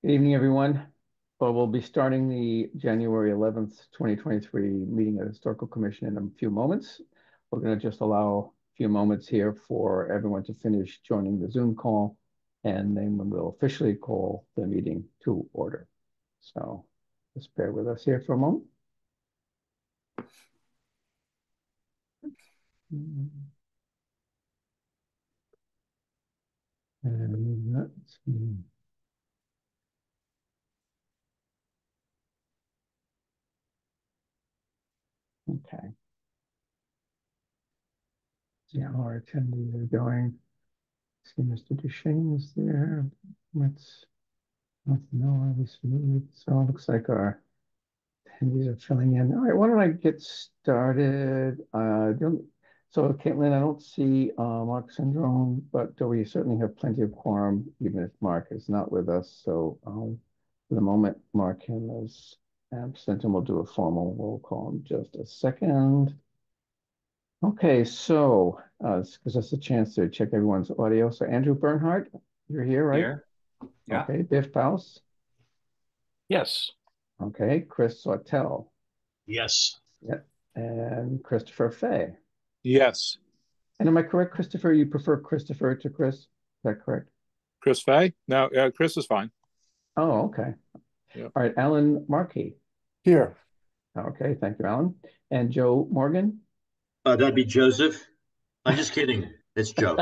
Good evening, everyone. Well, we'll be starting the January 11th, 2023 meeting of the Historical Commission in a few moments. We're going to just allow a few moments here for everyone to finish joining the Zoom call, and then we'll officially call the meeting to order. So just bear with us here for a moment. And let's see. Okay. See how our attendees are going. See, Mr. Duchesne is there. Let's know obviously. So it looks like our attendees are filling in. All right, why don't I get started? So Caitlin, I don't see Mark Syndrome, but we certainly have plenty of quorum, even if Mark is not with us. So for the moment, mark him as absent, and we'll do a formal roll call in just a second. Okay, so this gives us a chance to check everyone's audio. So Andrew Bernhardt, you're here, right? Here. Yeah. Okay, Biff Paus. Yes. Okay, Chris Sautel. Yes. Yep. And Christopher Fay. Yes. And am I correct, Christopher? You prefer Christopher to Chris? Is that correct? Chris Fay? No, Chris is fine. Oh, okay. Yep. All right, Alan Markey. Here. Okay, thank you, Alan. And Joe Morgan. That'd be Joseph. I'm just kidding. It's Joe.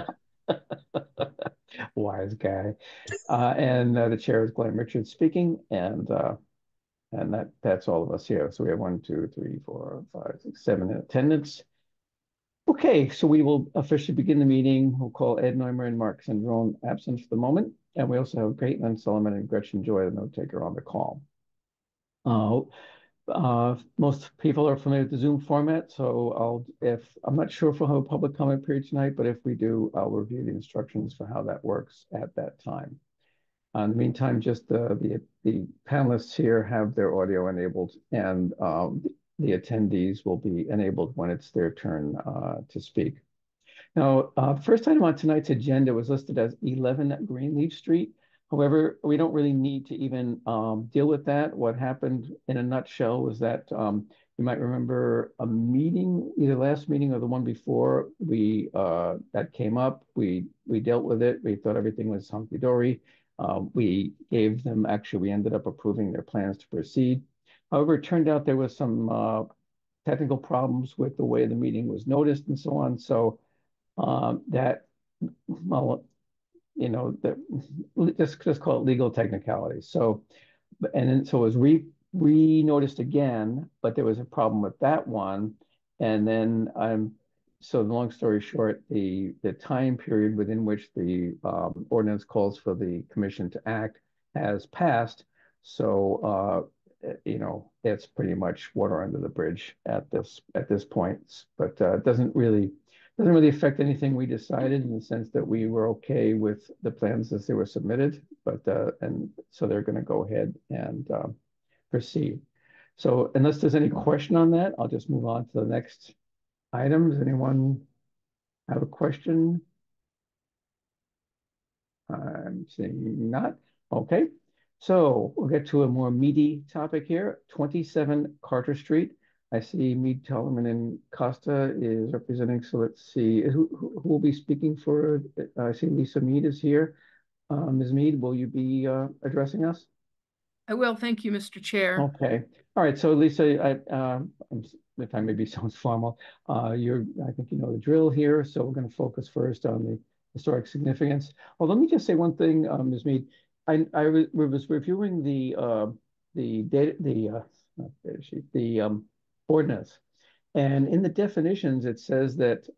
Wise guy. And the chair is Glenn Richards speaking, and that's all of us here. So we have 1, 2, 3, 4, 5, 6, 7 in attendance. Okay, so we will officially begin the meeting. We'll call Ed Neumer and Mark Syndrome absent for the moment. And we also have Caitlin Solomon and Gretchen Joy, the note taker, on the call. Most people are familiar with the Zoom format, so I'm not sure if we'll have a public comment period tonight, but if we do, I'll review the instructions for how that works at that time. In the meantime, just the panelists here have their audio enabled, and the attendees will be enabled when it's their turn to speak. Now, first item on tonight's agenda was listed as 11 Greenleaf Street. However, we don't really need to even deal with that. What happened in a nutshell was that you might remember a meeting, either last meeting or the one before, that came up. We dealt with it. We thought everything was hunky-dory. We gave them, actually, we ended up approving their plans to proceed. However, it turned out there was some technical problems with the way the meeting was noticed and so on. So that, well, you know, just call it legal technicalities. So, and then so it was re-noticed again, but there was a problem with that one. And then so the long story short, the time period within which the ordinance calls for the commission to act has passed. So you know, it's pretty much water under the bridge at this point. But it doesn't really affect anything we decided, in the sense that we were okay with the plans as they were submitted, but and so they're going to go ahead and proceed. So unless there's any question on that, I'll just move on to the next item. Does anyone have a question? I'm seeing not. Okay. So we'll get to a more meaty topic here. 27 Carter Street. I see Mead, Tellerman, and Costa is representing. So let's see who will be speaking for. I see Lisa Mead is here. Ms. Mead, will you be addressing us? I will. Thank you, Mr. Chair. Okay. All right. So Lisa, if I maybe sounds formal, I think you know the drill here. So we're going to focus first on the historic significance. Well, let me just say one thing, Ms. Mead. I was reviewing the data, not data sheet, the ordinance, and in the definitions it says that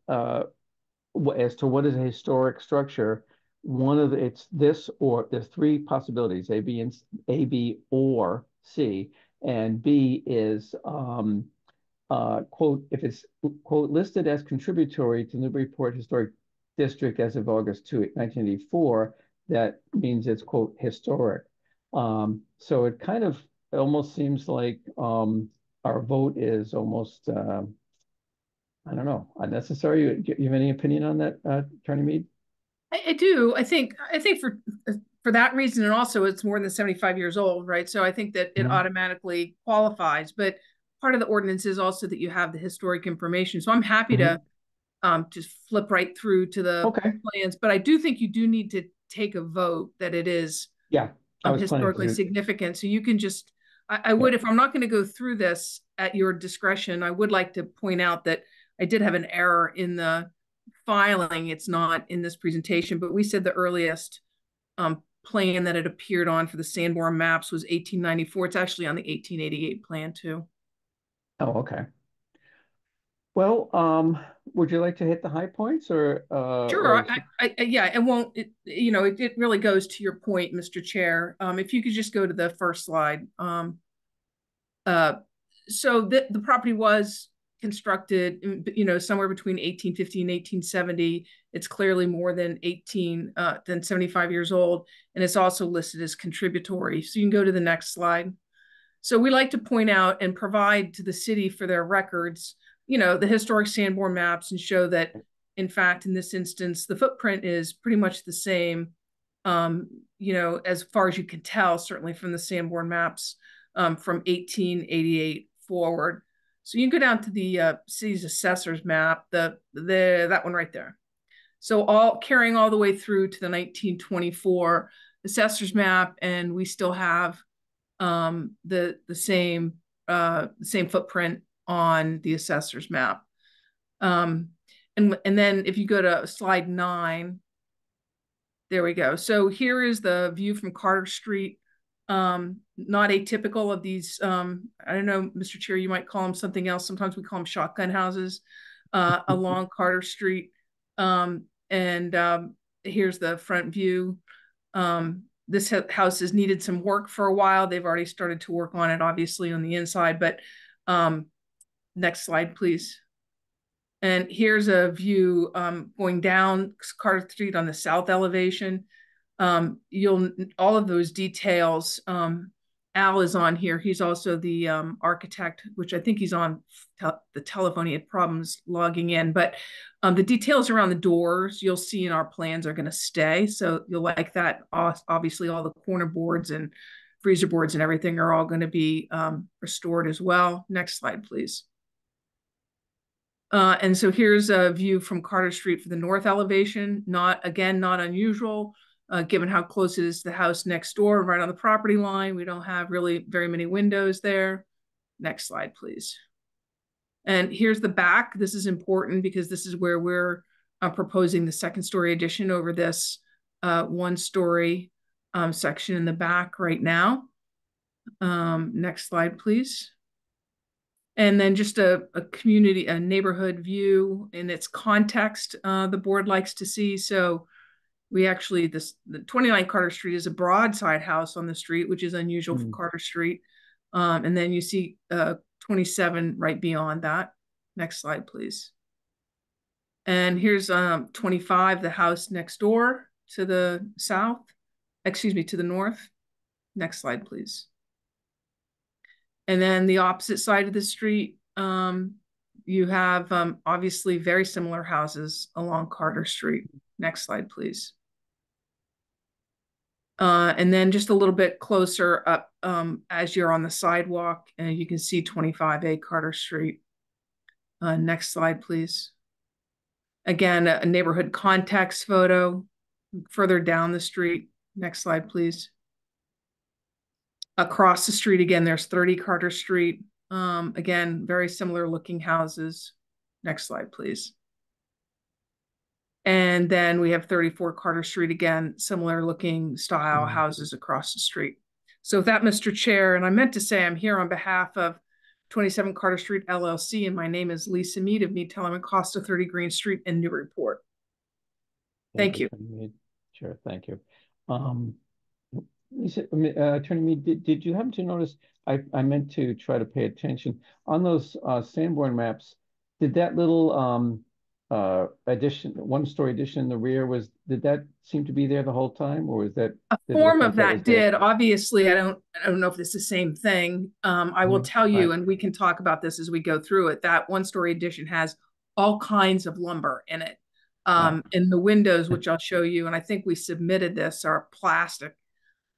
as to what is a historic structure, it's this, or there's three possibilities: A, B, or C, and B is quote, if it's quote listed as contributory to Newburyport Historic District as of August 2, 1984, that means it's quote historic. So it kind of, it almost seems like our vote is almost I don't know, unnecessary. Do you have any opinion on that, Attorney Mead? I do. I think for for that reason, and also it's more than 75 years old, right? So I think that it automatically qualifies. But part of the ordinance is also that you have the historic information. So I'm happy to just flip right through to the plans. But I do think you do need to take a vote that it is historically significant. So you can just, I would, if I'm not going to go through this at your discretion, I would like to point out that I did have an error in the filing. It's not in this presentation, but we said the earliest plan that it appeared on for the Sanborn maps was 1894. It's actually on the 1888 plan too. Oh, okay. Well, would you like to hit the high points or? Sure. Yeah, it won't, it really goes to your point, Mr. Chair. If you could just go to the first slide. So the property was constructed, somewhere between 1850 and 1870. It's clearly more than 75 years old, and it's also listed as contributory. So you can go to the next slide. So we like to point out and provide to the city for their records, the historic Sanborn maps, and show that, in fact, in this instance, the footprint is pretty much the same, as far as you can tell, certainly from the Sanborn maps, from 1888 forward. So you can go down to the city's assessor's map, that one right there. So carrying all the way through to the 1924 assessor's map, and we still have the same footprint on the assessor's map. And then if you go to slide 9, there we go. So here is the view from Carter Street. Not atypical of these, I don't know, Mr. Chair, you might call them something else. Sometimes we call them shotgun houses along Carter Street. Here's the front view. This house has needed some work for a while. They've already started to work on it, obviously, on the inside. But next slide, please. And here's a view going down Carter Street on the south elevation. All of those details, Al is on here. He's also the architect, which I think he's on the telephone. He had problems logging in, but the details around the doors you'll see in our plans are going to stay. So you'll like that. Obviously, all the corner boards and freezer boards and everything are all going to be restored as well. Next slide, please. And so here's a view from Carter Street for the north elevation. Not unusual. Given how close it is to the house next door, right on the property line. We don't have really very many windows there. Next slide, please. And here's the back. This is important because this is where we're proposing the second-story addition over this one-story section in the back right now. Next slide, please. And then just a neighborhood view in its context the board likes to see. So we actually, the 29 Carter Street is a broadside house on the street, which is unusual for Carter Street. And then you see 27 right beyond that. Next slide, please. And here's 25, the house next door to the south, to the north. Next slide, please. And then the opposite side of the street, you have obviously very similar houses along Carter Street. Next slide, please. And then just a little bit closer up as you're on the sidewalk, and you can see 25A Carter Street. Next slide, please. Again, a neighborhood context photo further down the street. Next slide, please. Across the street, again, there's 30 Carter Street. Again, very similar looking houses. Next slide, please. And then we have 34 Carter Street, again, similar looking style houses across the street. So with that, Mr. Chair, and I meant to say I'm here on behalf of 27 Carter Street LLC, and my name is Lisa Mead of Mead, Tellerman, Costa, 30 Green Street in Newburyport. Thank you. Sure, thank you. Attorney Mead, did you happen to notice, I meant to try to pay attention, on those Sanborn maps, did that little addition, one-story addition in the rear, did that seem to be there the whole time, or was that a form of that did? Obviously, I don't know if it's the same thing. I will tell you, and we can talk about this as we go through it, that one-story addition has all kinds of lumber in it. And the windows, which I'll show you, and I think we submitted this, are plastic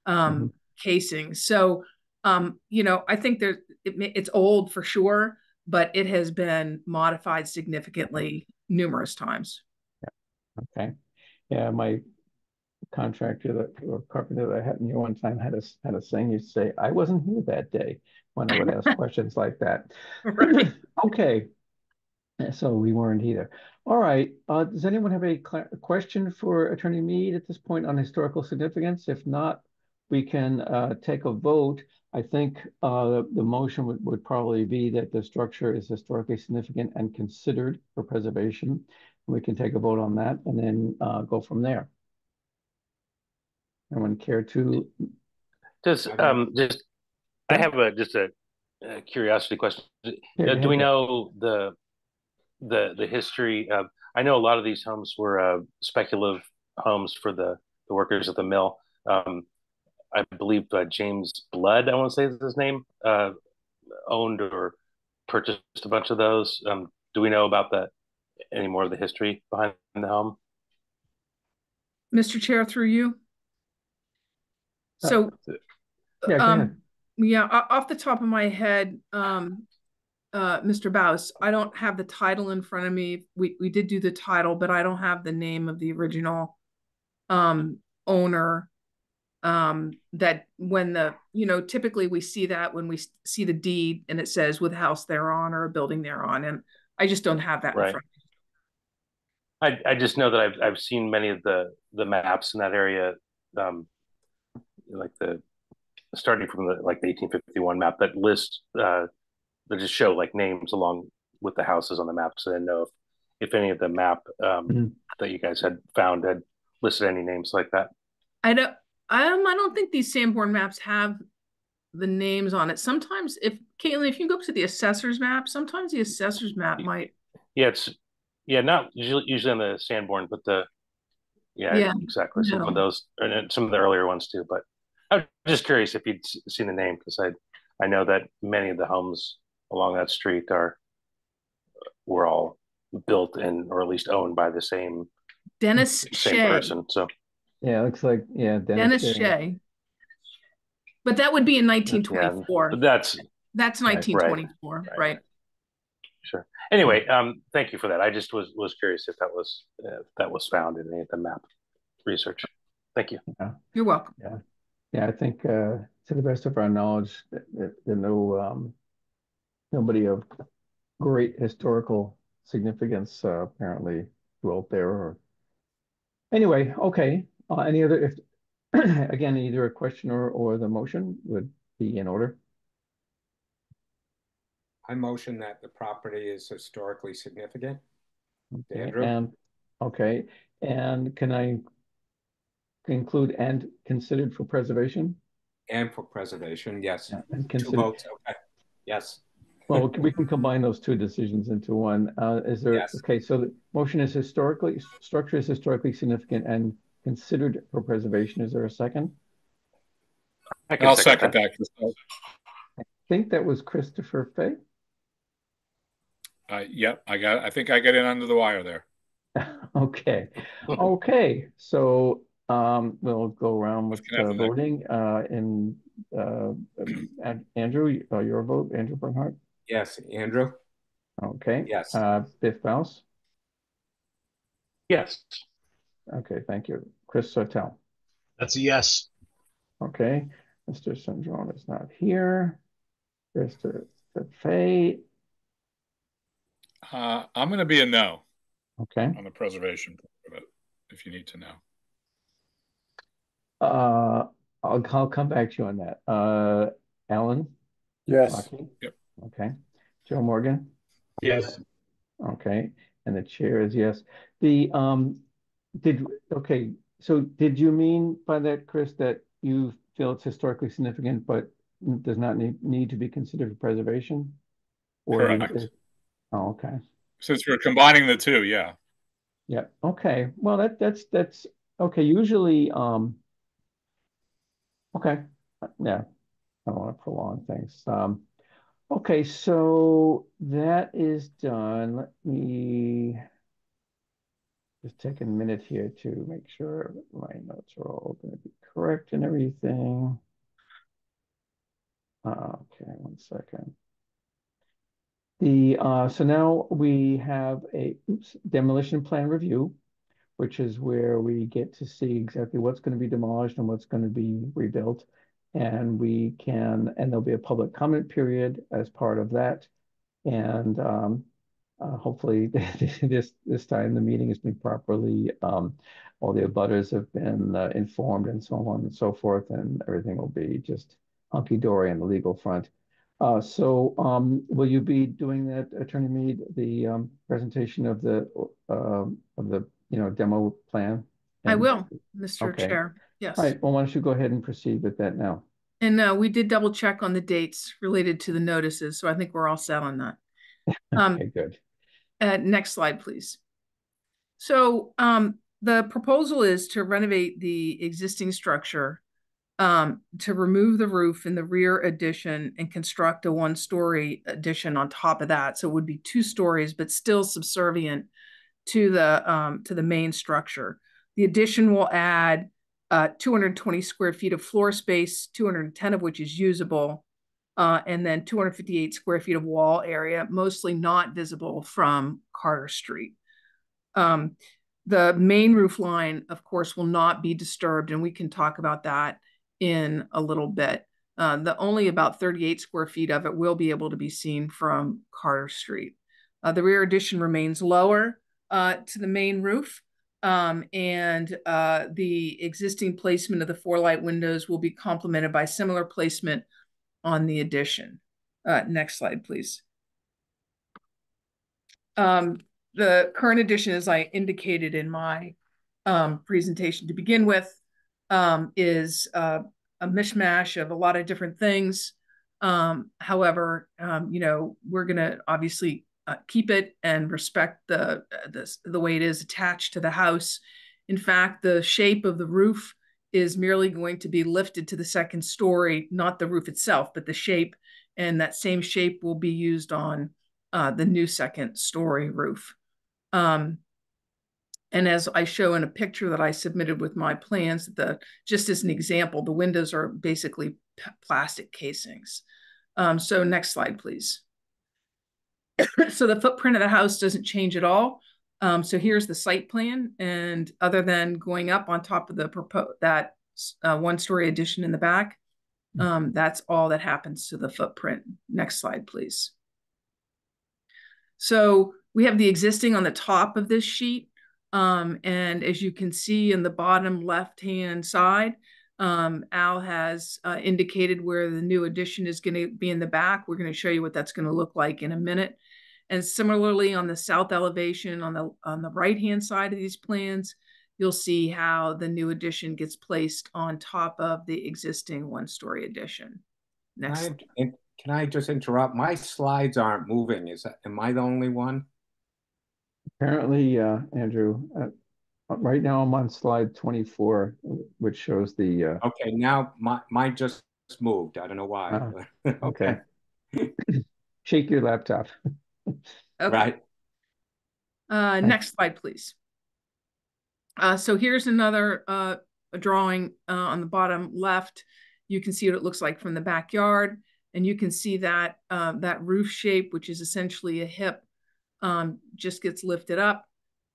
Mhm. casing. So, I think it's old for sure, but it has been modified significantly numerous times. Okay. Yeah, my contractor that or carpenter that I had knew one time had a saying. He'd say, "I wasn't here that day," when I would ask questions like that. Right. Okay, so we weren't either. All right. Does anyone have a question for Attorney Mead at this point on historical significance? If not, we can take a vote. I think the motion would probably be that the structure is historically significant and considered for preservation. We can take a vote on that and then go from there. Anyone care to? Just I have a curiosity question. Do we know the history of? I know a lot of these homes were speculative homes for the workers at the mill. I believe James Blood, I want to say is his name, owned or purchased a bunch of those. Do we know about that? Any more of the history behind the home? Mr. Chair, through you. So, Yeah, go ahead. yeah, off the top of my head, Mr. Baus, I don't have the title in front of me. We did do the title, but I don't have the name of the original owner. That when typically we see that when we see the deed and it says with a house thereon or a building thereon, and I just don't have that in front of me. I just know that I've seen many of the maps in that area, like starting from the 1851 map that list that just show like names along with the houses on the map. So I didn't know if any of the map that you guys had found had listed any names like that. I don't think these Sanborn maps have the names on it. Sometimes Caitlin, if you go up to the assessor's map, sometimes the assessor's map might. Yeah, not usually on the Sanborn, but Yeah, exactly. Some no. of those and some of the earlier ones too. But I was just curious if you'd seen the name because I know that many of the homes along that street were all built in or at least owned by the same Dennis Shea. person. So Yeah, it looks like Dennis Shea. But that would be in 1924. But that's 1924, right? Sure. Anyway, thank you for that. I just was curious if that was found in any of the map research. Thank you. Yeah. You're welcome. Yeah. I think to the best of our knowledge, nobody of great historical significance apparently dwelt there. Or anyway, okay. Any other? If again, either a question or the motion would be in order. I motion that the property is historically significant. Okay. Andrew? And can I include and considered for preservation? And for preservation, yes. Yeah, and Two votes, okay. Yes. Well, we can combine those two decisions into one. Is there? Yes. Okay, so the motion is structure is historically significant and considered for preservation. Is there a second? I'll second that. I think that was Christopher Fay. Yep, I think I got in under the wire there. Okay. Okay. So we'll go around with voting. Andrew, your vote, Andrew Bernhardt. Yes, Andrew? Okay. Yes. Biff Baus. Yes. Okay, thank you. Chris Sotell. That's a yes. Okay. Mr. Sandron is not here. Mr. Fay. I'm going to be a no. Okay. On the preservation of it, if you need to know. I'll come back to you on that. Alan? Yes. Rocky? Yep. Okay. Joe Morgan? Yes. Okay. And the chair is yes. So did you mean by that, Chris, that you feel it's historically significant but does not need to be considered for preservation? Or correct. Oh, okay. Since we're combining the two, yeah. Yeah. Okay. Well, that's okay. Usually, okay. Yeah. I don't want to prolong things. Okay, so that is done. Let me Just taking a minute here to make sure my notes are all going to be correct and everything. Okay, one second. So now we have a demolition plan review, which is where we get to see exactly what's going to be demolished and what's going to be rebuilt. And there'll be a public comment period as part of that. And hopefully this time the meeting has been properly, all the abutters have been informed and so on and so forth, and everything will be just hunky-dory on the legal front. Will you be doing that, Attorney Mead, the presentation of the demo plan? I will, Mr. Okay. Chair. Yes. All right. Well, why don't you go ahead and proceed with that now? And we did double check on the dates related to the notices, so I think we're all set on that. Okay, good. Next slide, please. So the proposal is to renovate the existing structure, to remove the roof in the rear addition and construct a one-story addition on top of that. So it would be 2 stories, but still subservient to the main structure. The addition will add 220 square feet of floor space, 210 of which is usable, and then 258 square feet of wall area, mostly not visible from Carter Street. The main roof line, of course, will not be disturbed, and we can talk about that in a little bit. Only about 38 square feet of it will be able to be seen from Carter Street. The rear addition remains lower to the main roof, and the existing placement of the 4 light windows will be complemented by similar placement on the addition. Next slide, please. The current addition, as I indicated in my presentation to begin with, is a mishmash of a lot of different things. However, we're going to obviously keep it and respect the way it is attached to the house. In fact, the shape of the roof is merely going to be lifted to the 2nd story, not the roof itself, but the shape, and that same shape will be used on the new 2nd story roof. And as I show in a picture that I submitted with my plans, just as an example, the windows are basically plastic casings. So next slide, please. So the footprint of the house doesn't change at all. So here's the site plan, and other than going up on top of that 1-story addition in the back, that's all that happens to the footprint. Next slide, please. So we have the existing on the top of this sheet. And as you can see in the bottom left-hand side, Al has indicated where the new addition is going to be in the back. We're going to show you what that's going to look like in a minute. And similarly, on the south elevation, on the right-hand side of these plans, you'll see how the new addition gets placed on top of the existing 1-story addition. Next. Can I just interrupt? My slides aren't moving. Am I the only one? Apparently, Andrew, right now I'm on slide 24, which shows the. Okay, now mine just moved. I don't know why. Okay. Shake your laptop. Okay. Right. Next slide, please. So here's another drawing on the bottom left. You can see what it looks like from the backyard, and you can see that that roof shape, which is essentially a hip, just gets lifted up.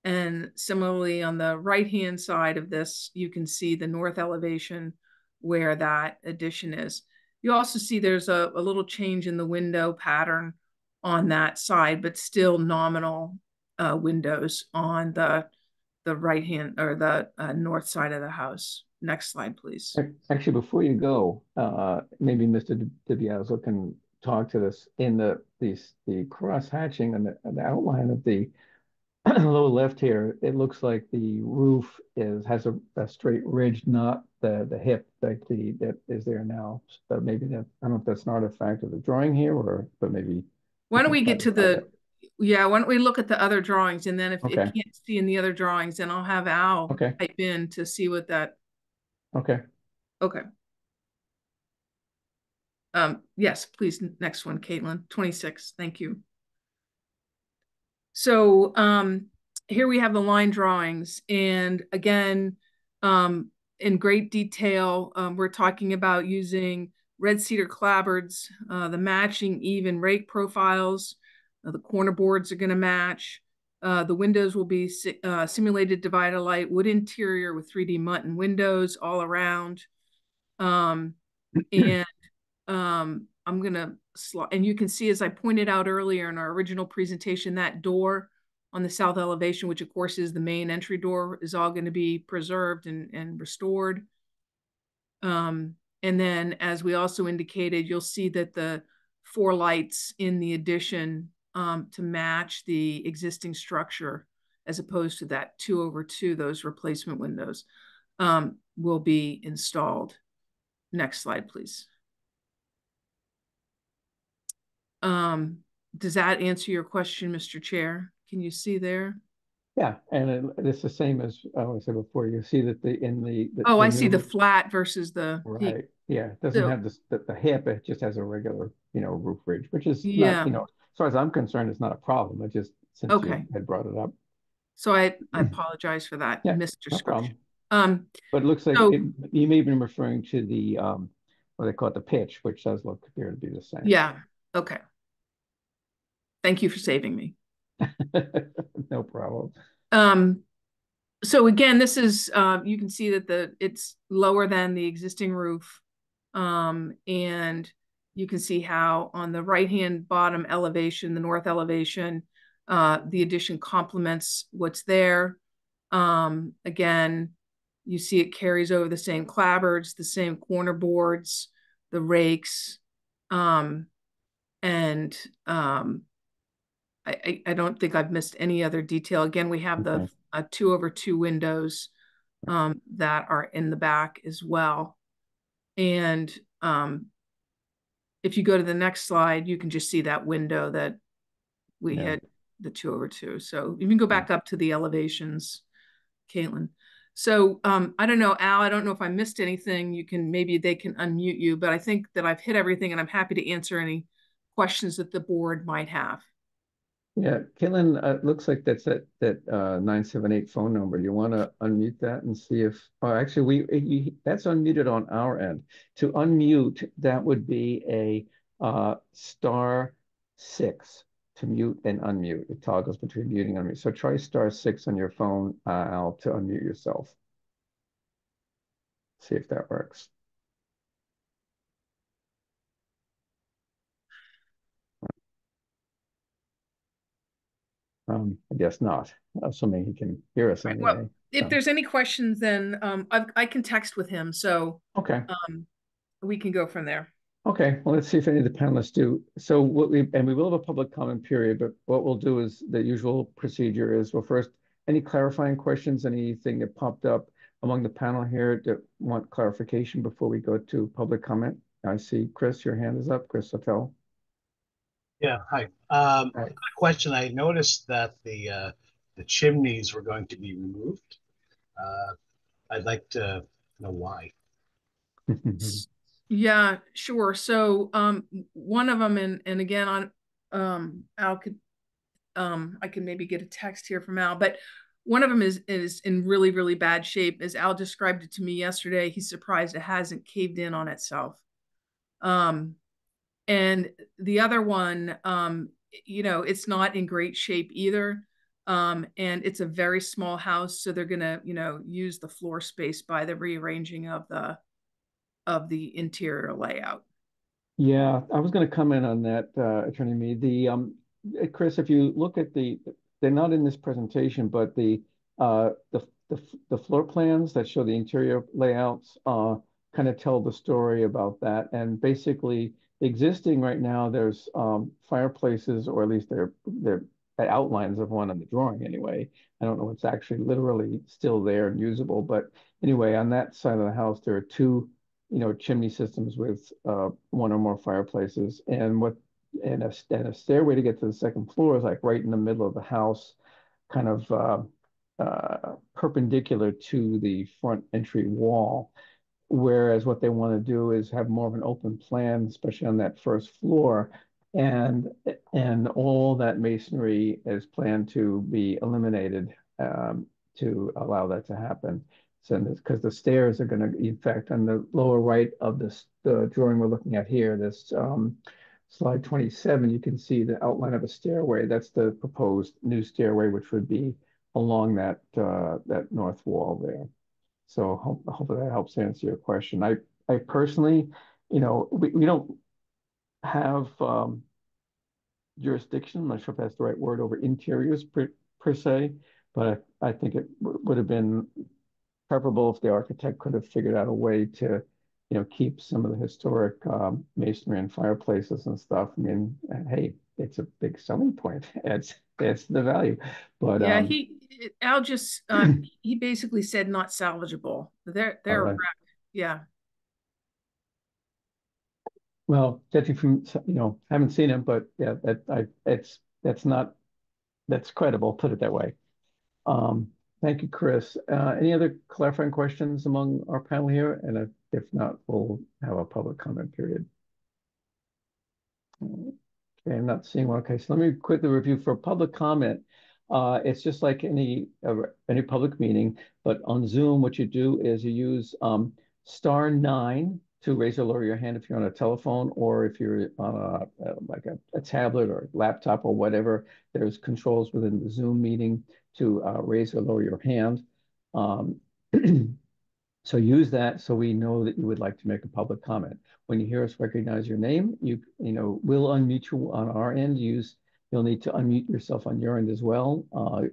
And similarly, on the right-hand side of this, you can see the north elevation where that addition is. You also see there's a little change in the window pattern on that side, but still nominal windows on the right-hand or the north side of the house. Next slide, please. Actually, before you go, maybe Mr. DiBiaso can talk to this in the cross hatching and the outline of the lower left here. It looks like the roof has a straight ridge, not the hip that is there now. So maybe that, I don't know if that's an artifact of the drawing here, but maybe. Why don't we get to why don't we look at the other drawings, and then if it can't see in the other drawings, then I'll have Al type in to see what that. Okay. Yes, please. Next one, Caitlin. 26. Thank you. So here we have the line drawings. And again, in great detail, we're talking about using red cedar clapboards, the matching even rake profiles. The corner boards are going to match. The windows will be simulated divider light, wood interior with 3D mutton windows all around. And I'm going to slide, and you can see, as I pointed out earlier in our original presentation, that door on the south elevation, which of course is the main entry door, is all going to be preserved and restored. And then, as we also indicated, you'll see that the 4 lights in the addition to match the existing structure, as opposed to that 2/2, those replacement windows, will be installed. Next slide, please. Does that answer your question, Mr. Chair? Can you see there? Yeah, and it's the same as I said before. You see that oh, I new, see the flat versus the right. Yeah, it doesn't have this the hip. It just has a regular roof ridge, which is not as far as I'm concerned, it's not a problem. It just since you had brought it up. So I apologize for that misdescription. No problem. But it looks like you may have been referring to the what they call it, the pitch, which does appear to be the same. Yeah. Okay. Thank you for saving me. No problem. So again, this is you can see that it's lower than the existing roof, and you can see how on the right-hand bottom elevation, the north elevation, the addition complements what's there. Again, you see it carries over the same clapboards, the same corner boards, the rakes, and I don't think I've missed any other detail. Again, we have the 2/2 windows that are in the back as well. And if you go to the next slide, you can just see that window that we had, the 2/2. So you can go back up to the elevations, Caitlin. So I don't know, Al, I don't know if I missed anything. Maybe they can unmute you, but I think that I've hit everything, and I'm happy to answer any questions that the board might have. Yeah, Caitlin, it looks like that's that 978 phone number. You want to unmute that and see if, actually, that's unmuted on our end. To unmute, that would be a *6 to mute and unmute. It toggles between muting and unmute. So try *6 on your phone, Al, to unmute yourself. See if that works. I guess not. Assuming he can hear us anyway. Well, if there's any questions, then I can text with him. So we can go from there. Okay. Well, let's see if any of the panelists do. So we will have a public comment period, but what we'll do is the usual procedure is first, any clarifying questions, anything that popped up among the panel here that want clarification before we go to public comment. I see Chris, your hand is up. Chris Sotell. Yeah, hi. Question. I noticed that the chimneys were going to be removed. I'd like to know why. Yeah, sure. So one of them, and again, Al could, I can maybe get a text here from Al, but one of them is in really, really bad shape. As Al described it to me yesterday, he's surprised it hasn't caved in on itself. And the other one, it's not in great shape either. And it's a very small house, so they're gonna, use the floor space by the rearranging of the interior layout. Yeah, I was going to comment on that, Attorney Mead. Chris, if you look at they're not in this presentation, but the floor plans that show the interior layouts kind of tell the story about that. And basically, existing right now, there's fireplaces, or at least they're outlines of one on the drawing anyway. I don't know what's actually literally still there and usable, but anyway, on that side of the house, there are 2 chimney systems with 1 or more fireplaces, and a stairway to get to the second floor is like right in the middle of the house, kind of perpendicular to the front entry wall. Whereas what they want to do is have more of an open plan, especially on that first floor, and all that masonry is planned to be eliminated to allow that to happen. So because the stairs are going to, in fact, on the lower right of this the drawing we're looking at here, this slide 27, you can see the outline of a stairway. That's the proposed new stairway, which would be along that that north wall there. So hopefully that helps answer your question. I personally, we don't have jurisdiction. I'm not sure if that's the right word over interiors per se, but I think it would have been preferable if the architect could have figured out a way to, keep some of the historic masonry and fireplaces and stuff. I mean, hey, it's a big selling point. It's the value, but yeah, Al just he basically said not salvageable. They're a wreck. Yeah. Well, judging from, haven't seen him, but yeah, that's credible, put it that way. Thank you, Chris. Any other clarifying questions among our panel here? And if not, we'll have a public comment period. Okay, I'm not seeing one. Okay, so let me quickly review for public comment. It's just like any public meeting, but on Zoom, what you do is you use *9 to raise or lower your hand if you're on a telephone, or if you're on like a tablet or laptop or whatever. There's controls within the Zoom meeting to raise or lower your hand. So use that so we know that you would like to make a public comment. When you hear us recognize your name, we'll unmute you on our end. You'll need to unmute yourself on your end as well.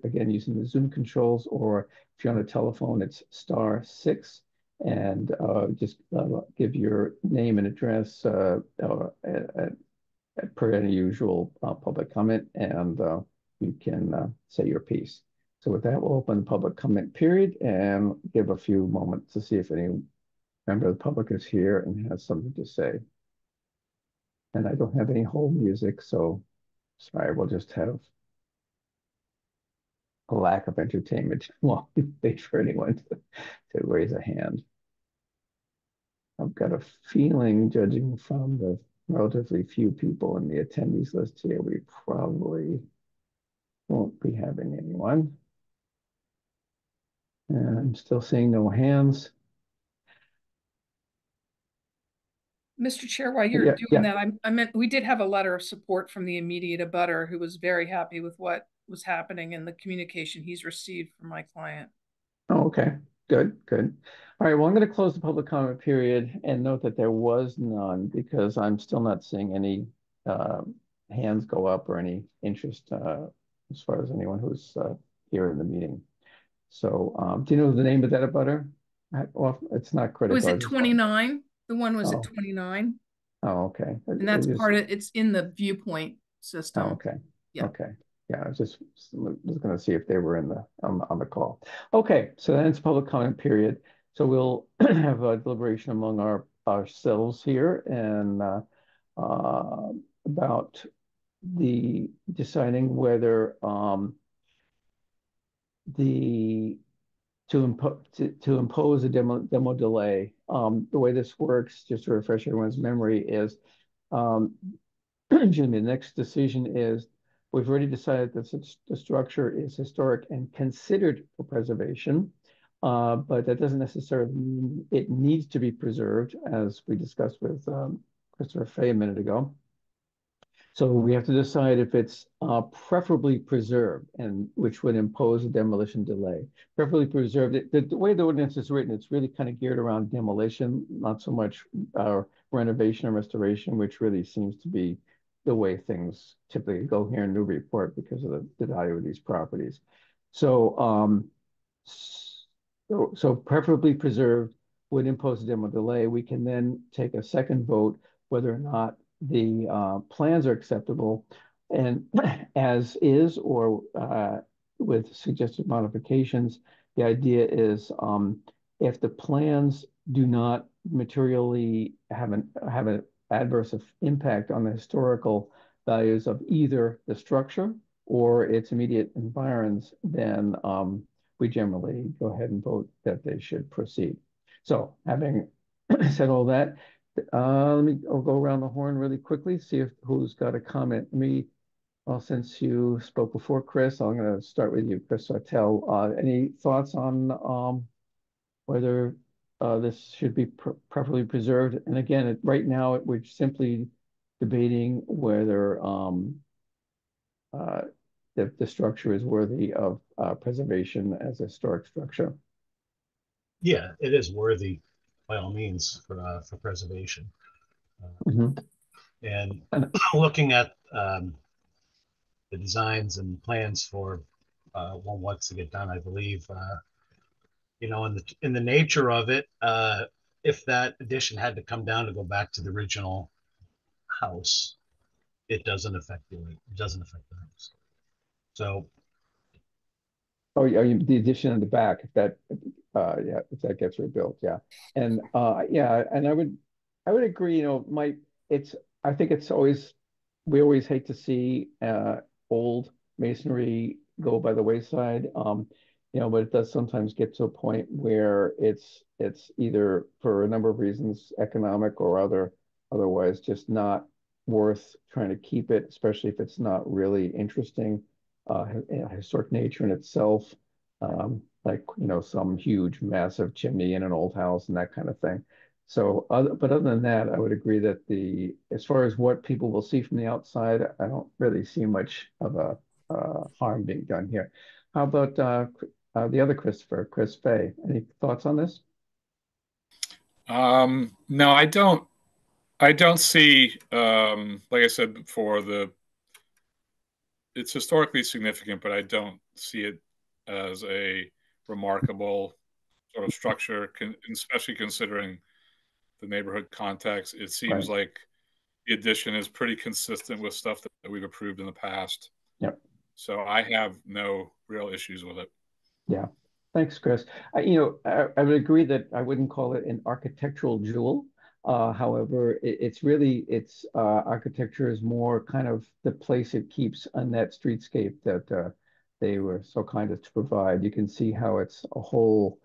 Again, using the Zoom controls, or if you're on a telephone, it's *6, and just give your name and address per any usual public comment, and you can say your piece. So with that, we'll open the public comment period and give a few moments to see if any member of the public is here and has something to say. And I don't have any hold music, so sorry, we'll just have a lack of entertainment while we wait for anyone to raise a hand. I've got a feeling, judging from the relatively few people in the attendees list here, we probably won't be having anyone. And I'm still seeing no hands. Mr. Chair, while you're doing that, I meant we did have a letter of support from the immediate abutter, who was very happy with what was happening and the communication he's received from my client. Oh, okay. Good. All right, well, I'm going to close the public comment period and note that there was none, because I'm still not seeing any hands go up or any interest as far as anyone who's here in the meeting. So do you know the name of that abutter? Well, it's not critical. Was it 29? The one was at 29. Oh, okay. And that's it's in the viewpoint system. Oh, okay. Yeah. Okay. Yeah, I was going to see if they were on the call. Okay, so that ends public comment period. So we'll have a deliberation among ourselves here and about the deciding whether to impose a demo delay. The way this works, just to refresh everyone's memory, is excuse me, the next decision is we've already decided that the structure is historic and considered for preservation, but that doesn't necessarily mean it needs to be preserved, as we discussed with Christopher Fay a minute ago. So we have to decide if it's preferably preserved, and which would impose a demolition delay. Preferably preserved. The way the ordinance is written, it's really kind of geared around demolition, not so much renovation or restoration, which really seems to be the way things typically go here in Newburyport because of the value of these properties. So, so preferably preserved would impose a demo delay. We can then take a second vote whether or not the plans are acceptable, and as is, or with suggested modifications. The idea is if the plans do not materially have an adverse impact on the historical values of either the structure or its immediate environs, then we generally go ahead and vote that they should proceed. So having said all that, I'll go around the horn really quickly, see if who's got a comment. Well, since you spoke before, Chris, I'm going to start with you, Chris Sartell. Any thoughts on whether this should be properly preserved? And again, right now, we're simply debating whether the structure is worthy of preservation as a historic structure. Yeah, it is worthy by all means for preservation. And looking at the designs and plans for what's to get done, I believe, in the nature of it, if that addition had to come down to go back to the original house, it doesn't affect the house. So, oh, yeah, the addition in the back, if that if that gets rebuilt, yeah. And and I would agree, it's I think it's always we always hate to see old masonry go by the wayside. But it does sometimes get to a point where it's either for a number of reasons, economic or otherwise, just not worth trying to keep it, especially if it's not really interesting, historic nature in itself, like some huge, massive chimney in an old house and that kind of thing. So, but other than that, I would agree that as far as what people will see from the outside, I don't really see much of a harm being done here. How about the other Christopher, Chris Fay? Any thoughts on this? No, I don't. I don't see, like I said before, it's historically significant, but I don't see it as a remarkable sort of structure, especially considering the neighborhood context. It seems Right. like the addition is pretty consistent with stuff that we've approved in the past. Yep. So I have no real issues with it. Yeah. Thanks, Chris. I would agree that I wouldn't call it an architectural jewel. However, it's architecture is more kind of the place it keeps on that streetscape that they were so kind as to provide. You can see how it's a whole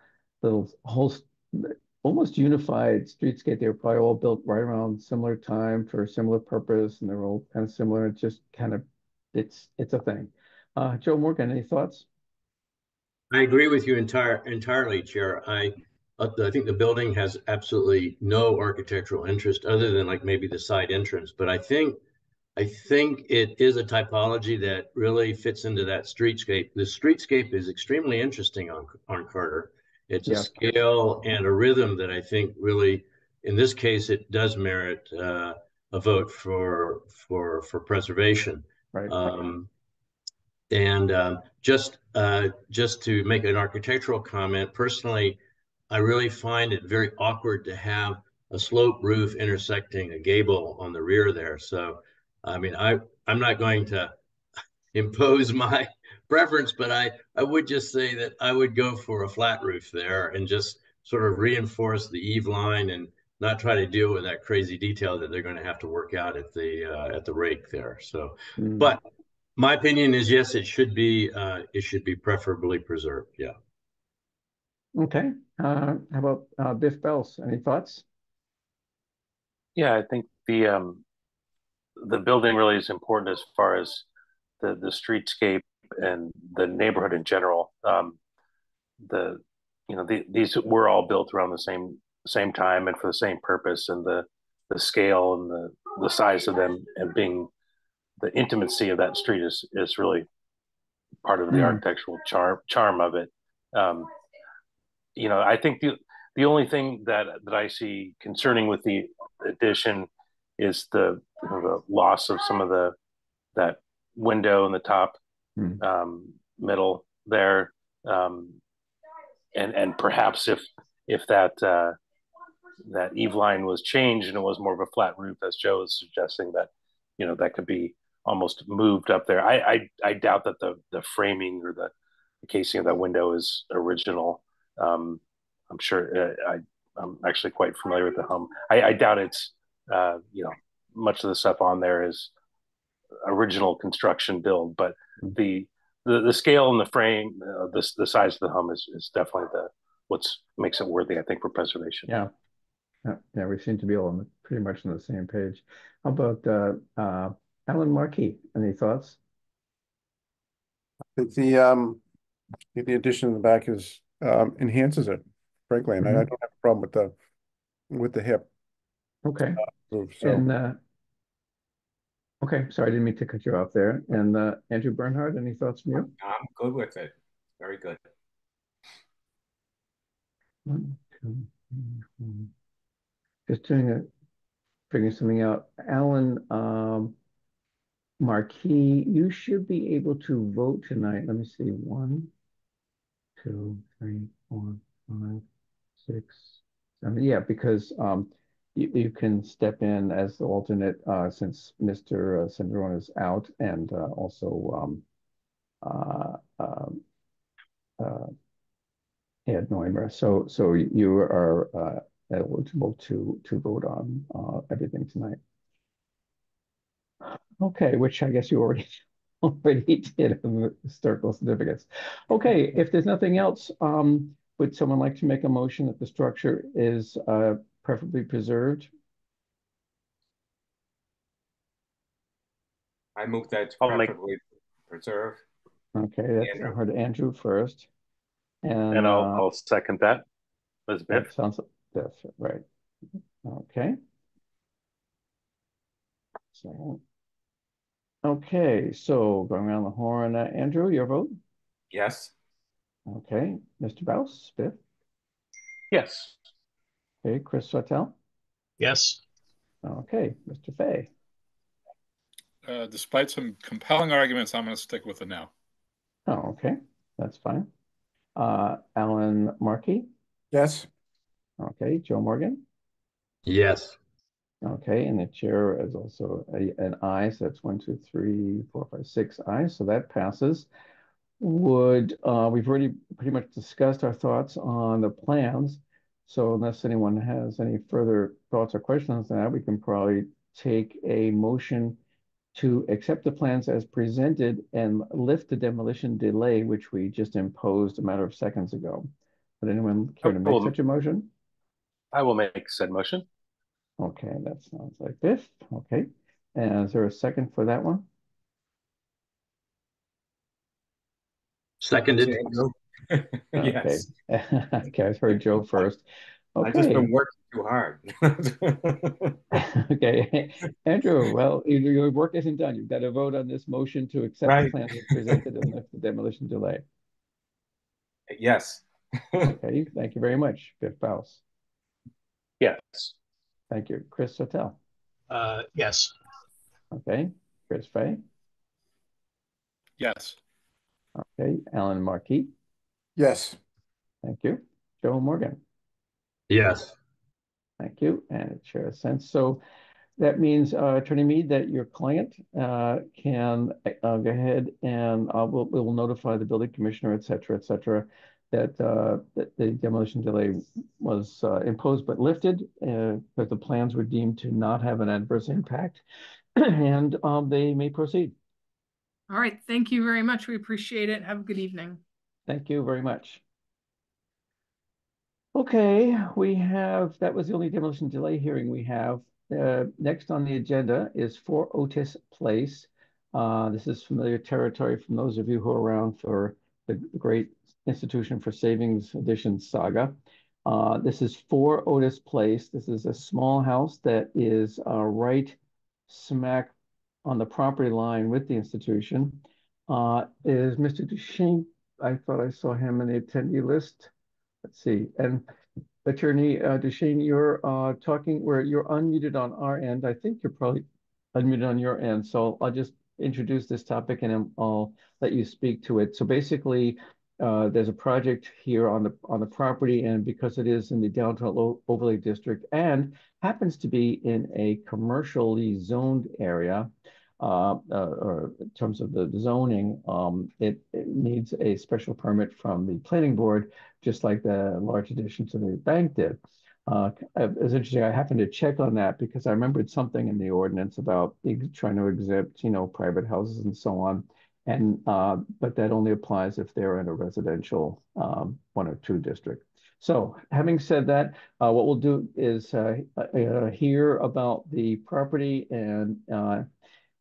almost unified streetscape. They were probably all built right around similar time for a similar purpose, and they're all kind of similar. It's just kind of it's a thing. Joe Morgan, any thoughts? I agree with you entirely, Chair. I think the building has absolutely no architectural interest other than like maybe the side entrance. But I think it is a typology that really fits into that streetscape. The streetscape is extremely interesting on Carter. It's a Yeah. scale and a rhythm that I think really, in this case, it does merit a vote for preservation. Right. And just to make an architectural comment, personally, I really find it very awkward to have a slope roof intersecting a gable on the rear there. So, I mean, I'm not going to impose my preference, but I would just say that I would go for a flat roof there and just sort of reinforce the eave line and not try to deal with that crazy detail that they're going to have to work out at the rake there. So, but my opinion is yes, it should be preferably preserved. Yeah. Okay. How about Biff Bells? Any thoughts? Yeah, I think the building really is important as far as the streetscape and the neighborhood in general. These were all built around the same time and for the same purpose, and the scale and the size of them and being the intimacy of that street is really part of the architectural charm of it. I think the only thing that I see concerning with the addition is the loss of some of that window in the top middle there, and perhaps if that eave line was changed and it was more of a flat roof, as Joe is suggesting, that that could be almost moved up there. I doubt that the framing or the casing of that window is original. I'm sure I'm actually quite familiar with the home. I doubt it's much of the stuff on there is original construction build, but the scale and the frame, the size of the home is definitely what makes it worthy, I think, for preservation. Yeah. Yeah, we seem to be all pretty much on the same page. How about Alan Markey? Any thoughts? I think the addition in the back is enhances it, frankly, and I don't have a problem with the hip Okay. move. So And okay, sorry, I didn't mean to cut you off there. And Andrew Bernhard, any thoughts from you? I'm good with it. Very good. One, two, three, four. Just figuring something out. Alan Marquis, you should be able to vote tonight. Let me see. One, two, three, four, five, six, seven. Yeah, because you can step in as the alternate since Mr. Cinderone is out, and also uh, um, uh, Ed Neumer. So you are eligible to vote on everything tonight. Okay, which I guess you already already did in the historical certificates. Okay, if there's nothing else, would someone like to make a motion that the structure is preferably preserved? I move that I'll make, preferably preserve. Okay, that's I heard Andrew first, and and I'll second that. That's Biff. that sounds that's right. Okay. So okay, so going around the horn, Andrew, your vote. Yes. Okay, Mr. Baus, Biff. Yes. Okay, Chris Sawtell. Yes. Okay, Mr. Fay. Despite some compelling arguments, I'm going to stick with the no. Oh, okay, that's fine. Alan Markey. yes, Okay, Joe Morgan. Yes. Okay, and the chair is also an aye, so that's one, two, three, four, five, six ayes, so that passes. We've already pretty much discussed our thoughts on the plans. So unless anyone has any further thoughts or questions on that, we can probably take a motion to accept the plans as presented and lift the demolition delay, which we just imposed a matter of seconds ago. Would anyone care to make such a motion? I will make said motion. Okay, that sounds like Biff. Okay. And is there a second for that one? Seconded. Okay. Yes. Okay, I've heard Joe first. I've just Okay. been working too hard. Okay. Andrew, well, your work isn't done. You've got to vote on this motion to accept the Right. plan as presented and lift the demolition delay. Yes. Okay, thank you very much, Biff Baus. Yes. Thank you. Chris Sotell. Yes. Okay. Chris Fay. Yes. Okay. Alan Markey. yes. Thank you. Joe Morgan. Yes. Thank you. And it shares sense. So that means, Attorney Mead, that your client can go ahead and we'll notify the building commissioner, et cetera, that, that the demolition delay was imposed but lifted, that the plans were deemed to not have an adverse impact, and they may proceed. All right. Thank you very much. We appreciate it. Have a good evening. Thank you very much. Okay, that was the only demolition delay hearing we have. Next on the agenda is 4 Otis Place. This is familiar territory from those of you who are around for the great Institution for Savings Edition saga. This is 4 Otis Place. This is a small house that is right smack on the property line with the institution. Is Mr. Duchesne? I thought I saw him in the attendee list. Let's see. And Attorney Duchesne, you're talking where you're unmuted on our end. I think you're probably unmuted on your end. So I'll just introduce this topic and I'll let you speak to it. So basically, there's a project here on the property, and because it is in the downtown overlay district and happens to be in a commercially zoned area, or in terms of the zoning, it needs a special permit from the planning board, just like the large addition to the bank did. It's interesting. I happened to check on that because I remembered something in the ordinance about trying to exempt, private houses and so on. And but that only applies if they're in a residential 1 or 2 district. So having said that, what we'll do is hear about the property, and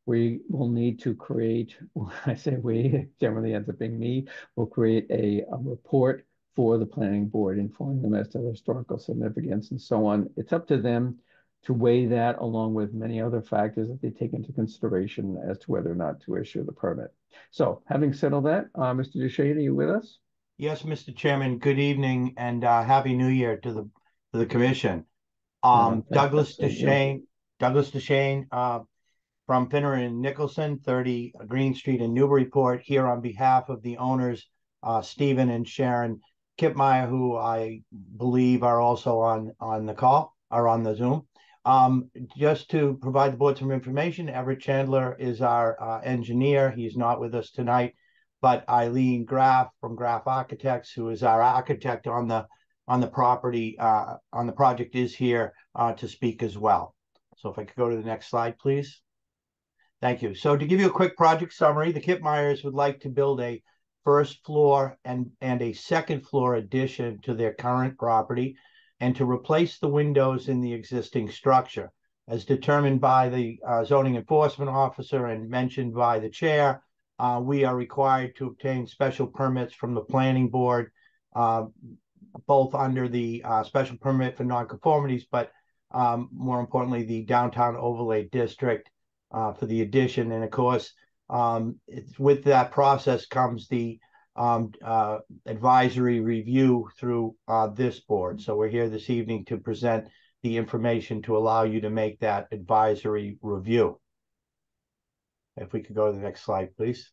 we will need to create, when I say we, generally ends up being me, will create a report for the planning board, informing them as to the historical significance and so on. It's up to them to weigh that along with many other factors that they take into consideration as to whether or not to issue the permit. So having said all that, Mr. Duchesne, are you with us? Yes, Mr. Chairman, good evening and Happy New Year to the commission. Douglas Duchesne, from Finner and Nicholson, 30 Green Street in Newburyport, here on behalf of the owners, Stephen and Sharon Kipmeyer, who I believe are also on the call, or on the Zoom. Just to provide the board some information, Everett Chandler is our engineer. He's not with us tonight, but Eileen Graff from Graff Architects, who is our architect on the property, on the project, is here to speak as well. So if I could go to the next slide, please. Thank you. So to give you a quick project summary, the Kipmeyers would like to build a first floor and a second floor addition to their current property, and to replace the windows in the existing structure. As determined by the zoning enforcement officer and mentioned by the chair, we are required to obtain special permits from the planning board, both under the special permit for nonconformities, but more importantly, the downtown overlay district for the addition. And of course, with that process comes the advisory review through this board. So we're here this evening to present the information to allow you to make that advisory review. If we could go to the next slide, please.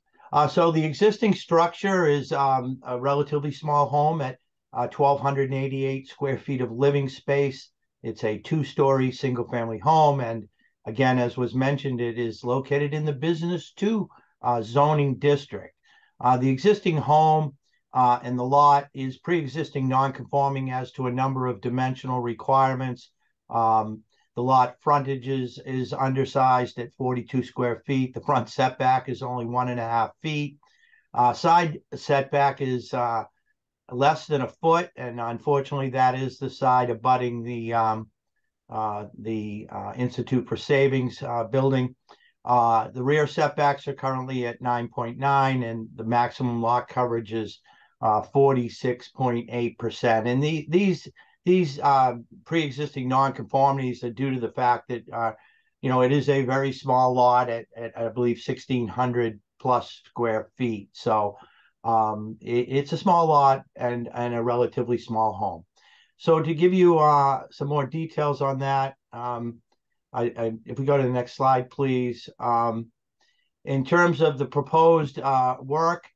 So the existing structure is a relatively small home at 1,288 square feet of living space. It's a two-story single-family home, and again, as was mentioned, it is located in the Business 2 zoning district. The existing home and the lot is pre-existing non-conforming as to a number of dimensional requirements. The lot frontage is undersized at 42 square feet. The front setback is only 1.5 feet. Side setback is less than a foot, and unfortunately, that is the side abutting the Institute for Savings building. The rear setbacks are currently at 9.9, and the maximum lot coverage is 46.8%. And these pre-existing nonconformities are due to the fact that it is a very small lot at I believe 1,600 plus square feet. So it's a small lot and a relatively small home. So to give you some more details on that, if we go to the next slide, please. In terms of the proposed work,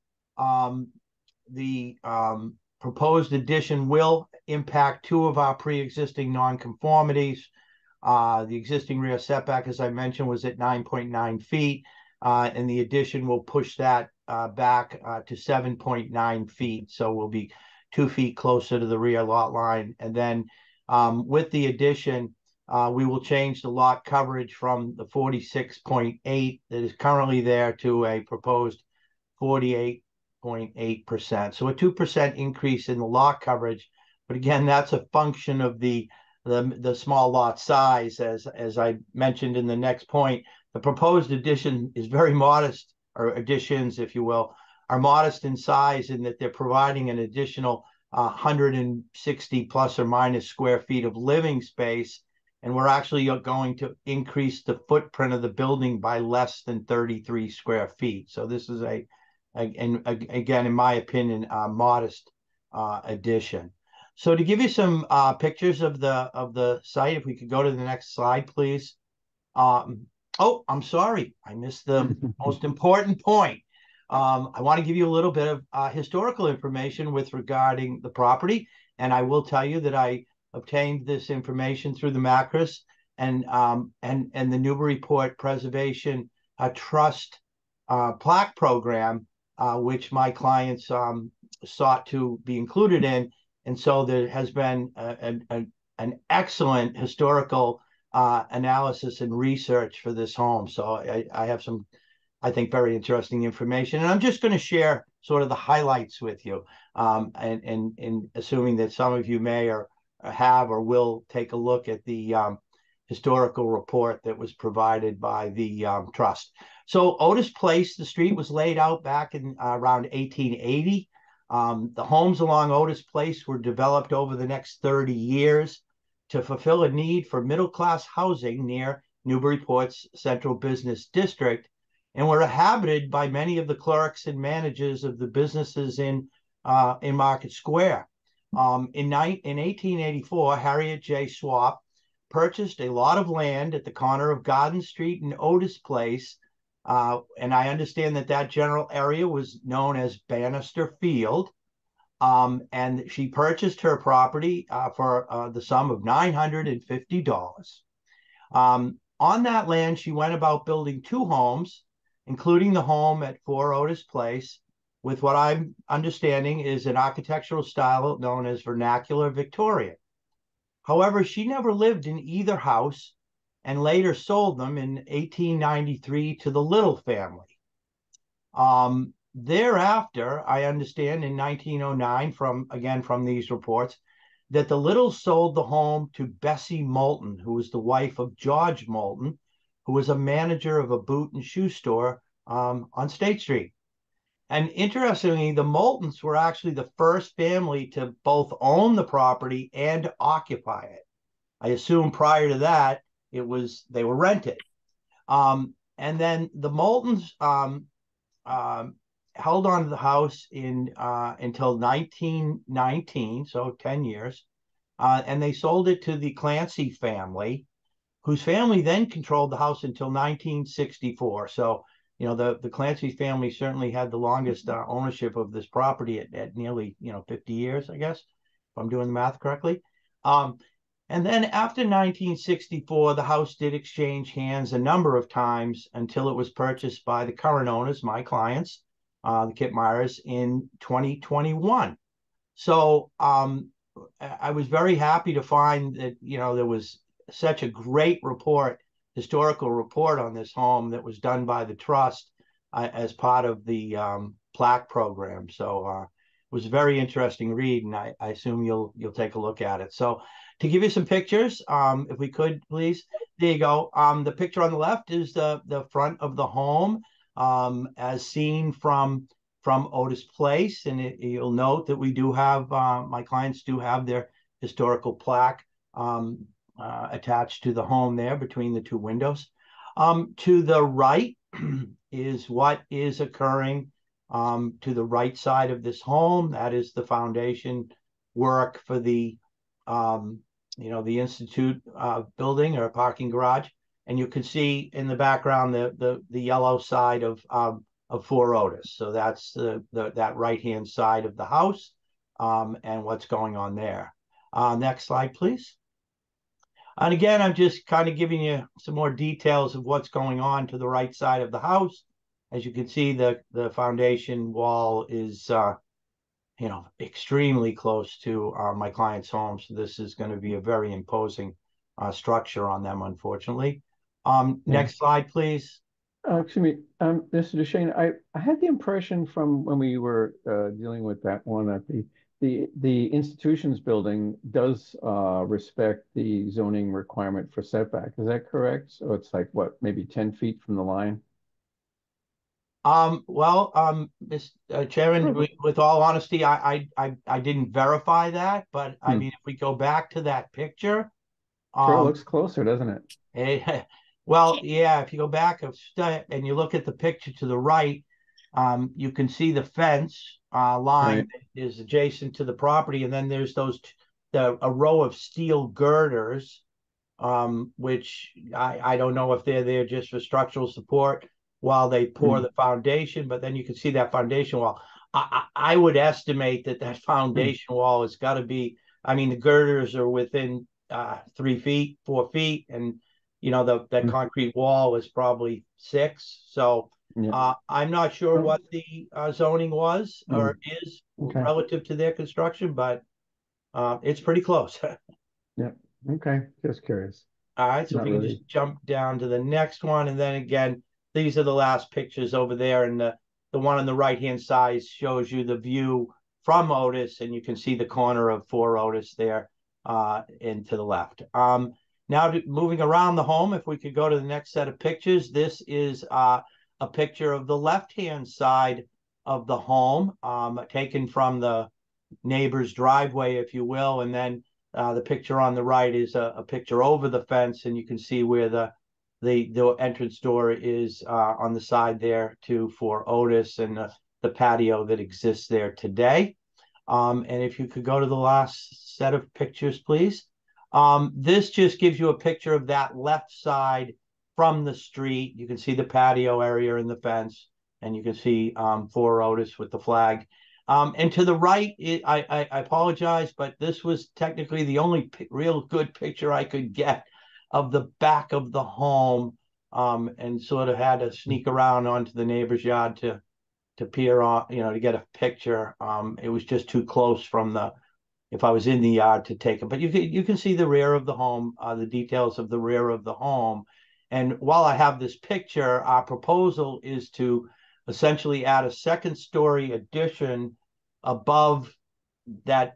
the proposed addition will impact two of our pre-existing nonconformities. The existing rear setback, as I mentioned, was at 9.9 feet, and the addition will push that back to 7.9 feet. So we'll be 2 feet closer to the rear lot line. And then with the addition, we will change the lot coverage from the 46.8 that is currently there to a proposed 48.8%. So a 2% increase in the lot coverage. But again, that's a function of the small lot size. As I mentioned in the next point, the proposed addition is very modest, or additions, if you will, are modest in size in that they're providing an additional 160 plus or minus square feet of living space. And we're actually going to increase the footprint of the building by less than 33 square feet. So this is again, in my opinion, a modest addition. So to give you some pictures of the site, if we could go to the next slide, please. Oh, I'm sorry, I missed the most important point. I want to give you a little bit of historical information regarding the property, and I will tell you that I obtained this information through the Macris and the Newburyport Preservation Trust plaque program, which my clients sought to be included in. And so there has been an excellent historical analysis and research for this home. So I have some, I think, very interesting information. And I'm just going to share sort of the highlights with you, and assuming that some of you may or have or will take a look at the historical report that was provided by the trust. So Otis Place, the street was laid out back in around 1880. The homes along Otis Place were developed over the next 30 years to fulfill a need for middle-class housing near Newburyport's central business district, and were inhabited by many of the clerks and managers of the businesses in Market Square. In 1884, Harriet J. Swap purchased a lot of land at the corner of Garden Street and Otis Place, and I understand that general area was known as Bannister Field. And she purchased her property for the sum of $950. On that land, she went about building 2 homes, including the home at 4 Otis Place, with what I'm understanding is an architectural style known as vernacular Victorian. However, she never lived in either house and later sold them in 1893 to the Little family. Thereafter, I understand in 1909, from these reports, that the Littles sold the home to Bessie Moulton, who was the wife of George Moulton, who was a manager of a boot and shoe store on State Street. And interestingly, the Moultons were actually the first family to both own the property and occupy it. I assume prior to that, they were rented. And then the Moultons held on to the house until 1919, so 10 years, and they sold it to the Clancy family, whose family then controlled the house until 1964. So, the Clancy family certainly had the longest ownership of this property at nearly, 50 years, I guess, if I'm doing the math correctly. And then after 1964, the house did exchange hands a number of times until it was purchased by the current owners, my clients, the Kip Myers, in 2021. So I was very happy to find that, there was such a great historical report on this home that was done by the trust as part of the plaque program. So it was a very interesting read, and I assume you'll take a look at it. So to give you some pictures, if we could, please. There you go. The picture on the left is the front of the home as seen from Otis Place. And you'll note that we do have, my clients do have their historical plaque attached to the home there between the 2 windows. To the right is what is occurring to the right side of this home. That is the foundation work for the Institute building or parking garage. And you can see in the background the yellow side of 4 Otis. So that's that right-hand side of the house and what's going on there. Next slide, please. And again, I'm just kind of giving you some more details of what's going on to the right side of the house. As you can see, the foundation wall is extremely close to my client's home. So this is going to be a very imposing structure on them, unfortunately. Next slide, please. Excuse me, Mr. Duchesne, I had the impression from when we were dealing with that one that the institutions building does respect the zoning requirement for setback. Is that correct? So it's like what, maybe 10 feet from the line? Mr. Chairman, with all honesty, I didn't verify that, but I mean, if we go back to that picture, sure looks closer, doesn't it? Well, yeah, if you go back and you look at the picture to the right, you can see the fence line that is adjacent to the property, and then there's a row of steel girders, which I don't know if they're there just for structural support while they pour the foundation, but then you can see that foundation wall. I would estimate that foundation wall has got to be, I mean, the girders are within 3 feet, 4 feet, and that concrete wall is probably 6. So I'm not sure what the zoning was or is relative to their construction, but it's pretty close. Yeah. Okay. Just curious. All right. So if we can just jump down to the next one, and then again, these are the last pictures over there, and the one on the right-hand side shows you the view from Otis, and you can see the corner of 4 Otis there and to the left. Now moving around the home, if we could go to the next set of pictures, this is a picture of the left-hand side of the home, taken from the neighbor's driveway, if you will, and then the picture on the right is a picture over the fence, and you can see where the entrance door is on the side there for Otis, and the patio that exists there today. And if you could go to the last set of pictures, please. This just gives you a picture of that left side from the street. You can see the patio area and the fence, and you can see 4 Otis with the flag. And to the right, I apologize, but this was technically the only real good picture I could get of the back of the home, and sort of had to sneak around onto the neighbor's yard to peer on, to get a picture. It was just too close if I was in the yard to take it. But you can see the rear of the home, the details of the rear of the home. And while I have this picture, our proposal is to essentially add a second-story addition above that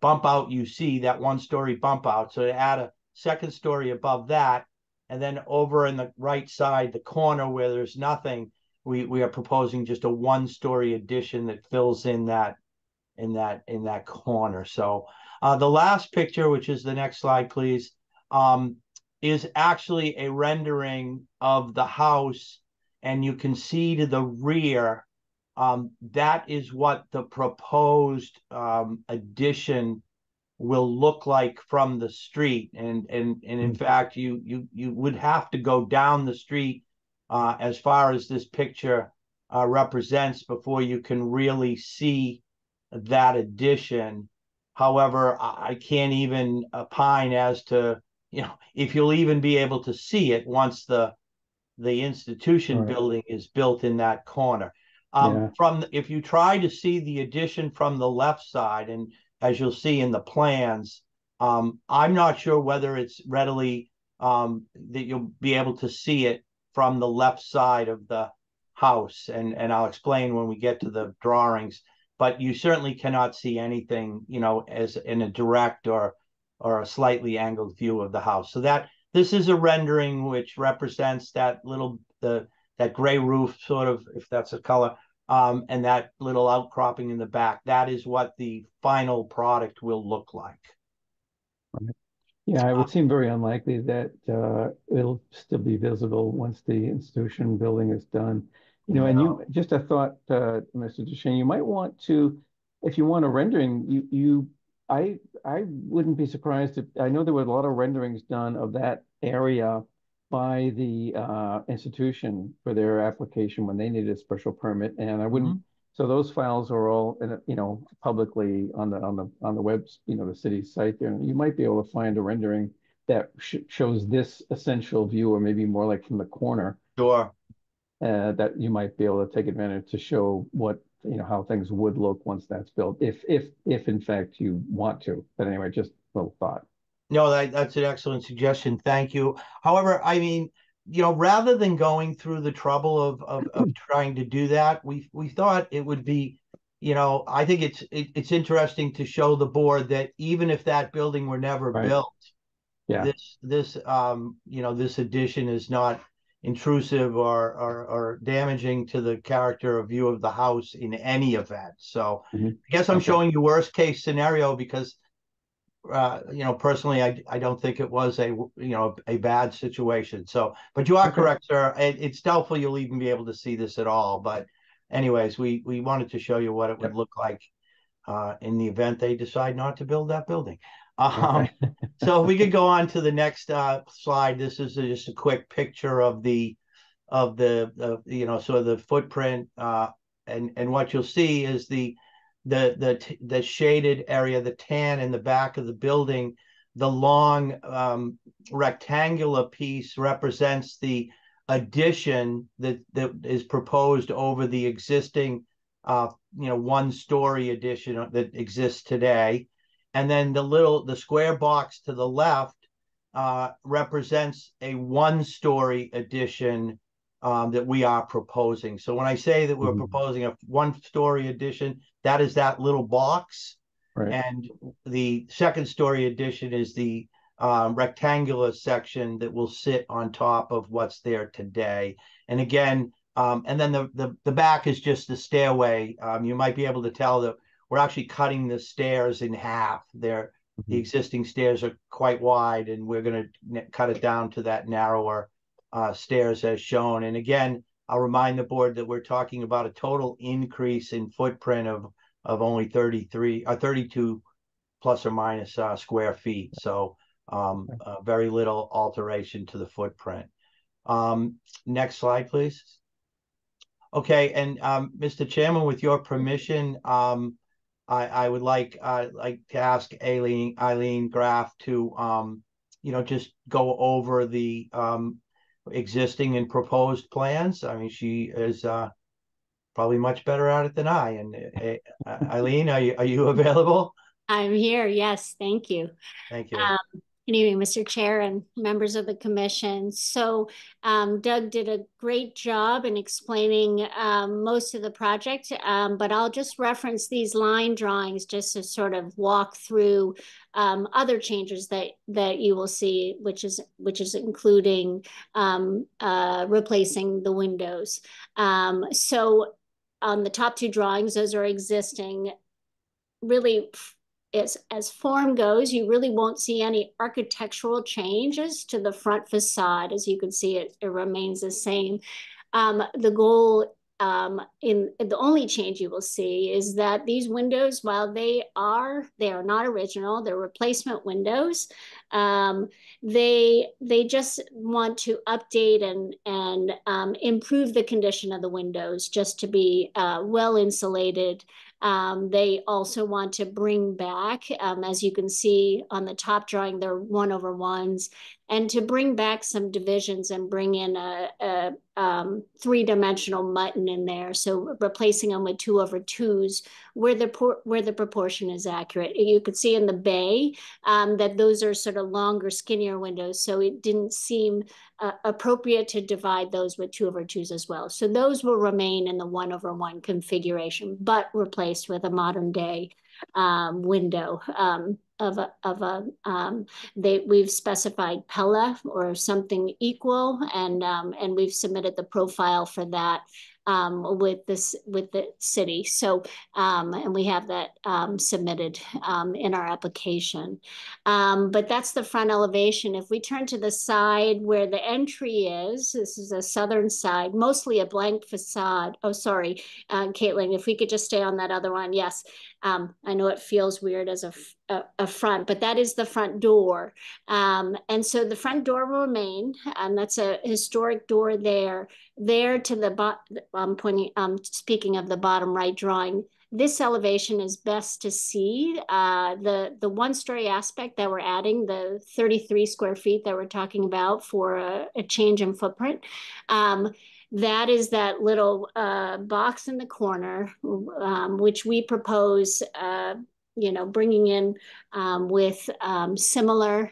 bump out you see, that 1-story bump out. So to add a second story above that, and then over in the right side, the corner where there's nothing, we are proposing just a 1-story addition that fills in that corner. So the last picture, which is the next slide, please, is actually a rendering of the house, and you can see to the rear, that is what the proposed addition will look like from the street. And in fact, you would have to go down the street as far as this picture represents before you can really see that addition. However, I can't even opine as to, if you'll even be able to see it once the institution building is built in that corner. If you try to see the addition from the left side, and as you'll see in the plans, I'm not sure whether it's readily that you'll be able to see it from the left side of the house, and I'll explain when we get to the drawings. But you certainly cannot see anything, as in a direct or a slightly angled view of the house. So this is a rendering which represents that gray roof, sort of, if that's a color, and that little outcropping in the back. That is what the final product will look like. Yeah, it would seem very unlikely that it'll still be visible once the institution building is done. And you just a thought, Mr. Duchesne, you might want to, if you want a rendering, I wouldn't be surprised if, I know there were a lot of renderings done of that area by the institution for their application when they needed a special permit, and I wouldn't. So those files are all, publicly on the web, the city's site there. And you might be able to find a rendering that shows this essential view, or maybe more like from the corner. Sure. That you might be able to take advantage to show what, how things would look once that's built, if in fact you want to. But anyway, just a little thought. No, that's an excellent suggestion. Thank you. However, I mean, rather than going through the trouble of trying to do that, we thought it would be, I think it's interesting to show the board that even if that building were never built, this addition is not intrusive or damaging to the character or view of the house in any event. So I guess I'm showing you worst case scenario because personally, I don't think it was a bad situation. So, but you are correct, sir. It's doubtful you'll even be able to see this at all. But anyways, we wanted to show you what it would look like in the event they decide not to build that building. So if we could go on to the next slide. This is just a quick picture of the sort of the footprint, and what you'll see is the shaded area, the tan in the back of the building. The long rectangular piece represents the addition that is proposed over the existing 1-story addition that exists today. And then the square box to the left represents a 1-story addition that we are proposing. So when I say that we're proposing a one-story addition, that is that little box. Right. And the second-story addition is the rectangular section that will sit on top of what's there today. And again, and then the back is just the stairway. You might be able to tell that we're actually cutting the stairs in half. The existing stairs are quite wide, and we're going to cut it down to that narrower stairs as shown. And again, I'll remind the board that we're talking about a total increase in footprint of only 32 plus or minus square feet. So very little alteration to the footprint. Next slide, please. Okay, and Mr. Chairman, with your permission, I would like to ask Eileen Graff to just go over the existing and proposed plans. I mean, she is probably much better at it than I. And Eileen, are you available? I'm here. Yes, thank you. Thank you. Good evening, Mr. Chair and members of the commission. So Doug did a great job in explaining most of the project, but I'll just reference these line drawings just to sort of walk through other changes that you will see, which is including replacing the windows. So on the top two drawings, those are existing. Really, as form goes, you really won't see any architectural changes to the front facade. As you can see, it remains the same. The goal in the only change you will see is that these windows, while they are not original, they're replacement windows. They just want to update and improve the condition of the windows just to be well insulated. They also want to bring back, as you can see on the top drawing, they're 1/1s, and to bring back some divisions and bring in a three-dimensional mutton in there. So replacing them with 2/2s where the proportion is accurate. You could see in the bay that those are sort of longer, skinnier windows. So it didn't seem appropriate to divide those with 2/2s as well. So those will remain in the 1/1 configuration, but replaced with a modern day window we've specified Pella or something equal, and we've submitted the profile for that with the city. So and we have that submitted in our application. But that's the front elevation. If we turn to the side where the entry is, this is the southern side, mostly a blank facade. Oh, sorry, Caitlin, if we could just stay on that other one. Yes. I know it feels weird as a front, but that is the front door. And so the front door will remain, and that's a historic door there. There to the bottom, speaking of the bottom right drawing, this elevation is best to see. The one-story aspect that we're adding, the 33 square feet that we're talking about for a change in footprint, that is that little box in the corner, which we propose, bringing in with similar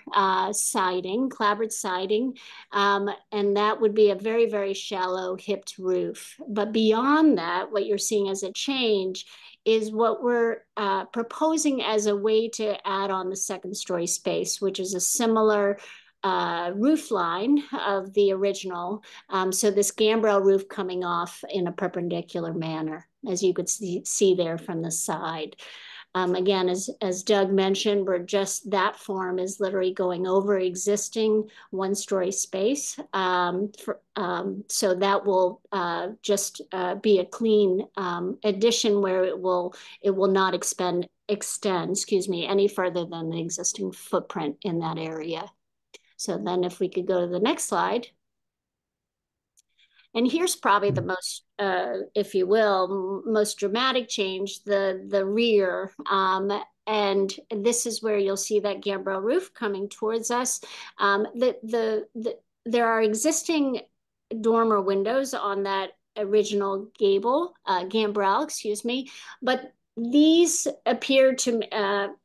siding, clapboard siding, and that would be a very, very shallow hipped roof. But beyond that, what you're seeing as a change is what we're proposing as a way to add on the second story space, which is a similar roof line of the original. So this gambrel roof coming off in a perpendicular manner, as you could see there from the side. Again, as Doug mentioned, that form is literally going over existing one-story space. So that will just be a clean addition where it will not extend, any further than the existing footprint in that area. So then if we could go to the next slide. And here's probably the most, if you will, most dramatic change, the rear. And this is where you'll see that gambrel roof coming towards us. There are existing dormer windows on that original gambrel, but these appear to,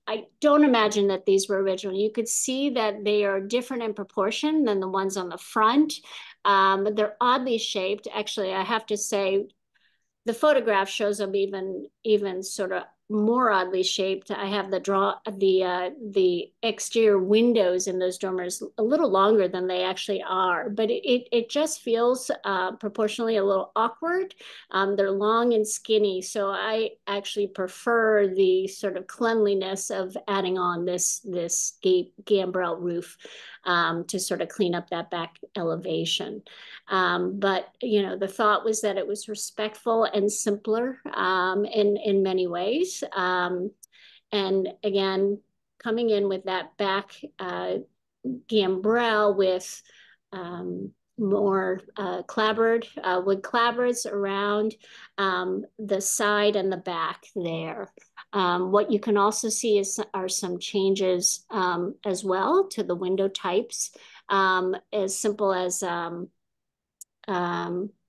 I don't imagine that these were original. You could see that they are different in proportion than the ones on the front. They're oddly shaped. Actually, I have to say, the photograph shows them even sort of more oddly shaped. I have the exterior windows in those dormers a little longer than they actually are, but it just feels proportionally a little awkward. They're long and skinny, so I actually prefer the sort of cleanliness of adding on this gambrel roof to sort of clean up that back elevation. But the thought was that it was respectful and simpler in many ways. And again, coming in with that back gambrel with more clapboard wood clapboards around the side and the back there. What you can also see are some changes as well to the window types, as simple as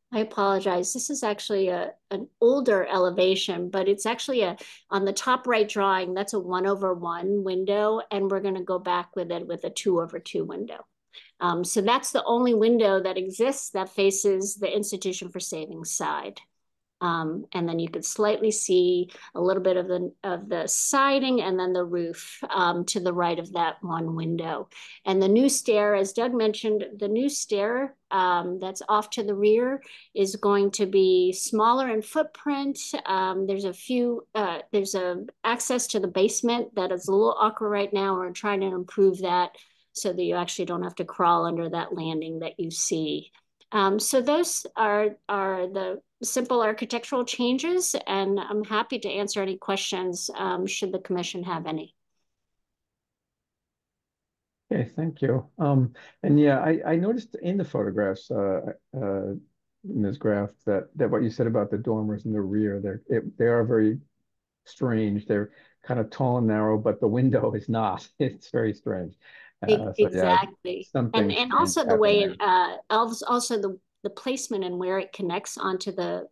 I apologize. This is actually an older elevation, but it's actually on the top right drawing, that's a 1/1 window, and we're going to go back with it with a 2/2 window. So that's the only window that exists that faces the Institution for Savings side. And then you could slightly see a little bit of the siding and then the roof to the right of that one window. And the new stair, as Doug mentioned, the new stair that's off to the rear is going to be smaller in footprint. There's a access to the basement that is a little awkward right now. We're trying to improve that so that you actually don't have to crawl under that landing that you see. So those are the simple architectural changes, and I'm happy to answer any questions should the commission have any. Okay, thank you. And yeah, I noticed in the photographs, in this graph, that what you said about the dormers in the rear, they are very strange. They're kind of tall and narrow, but the window is not. It's very strange. So Exactly. yeah, And also the way it, also the placement and where it connects onto the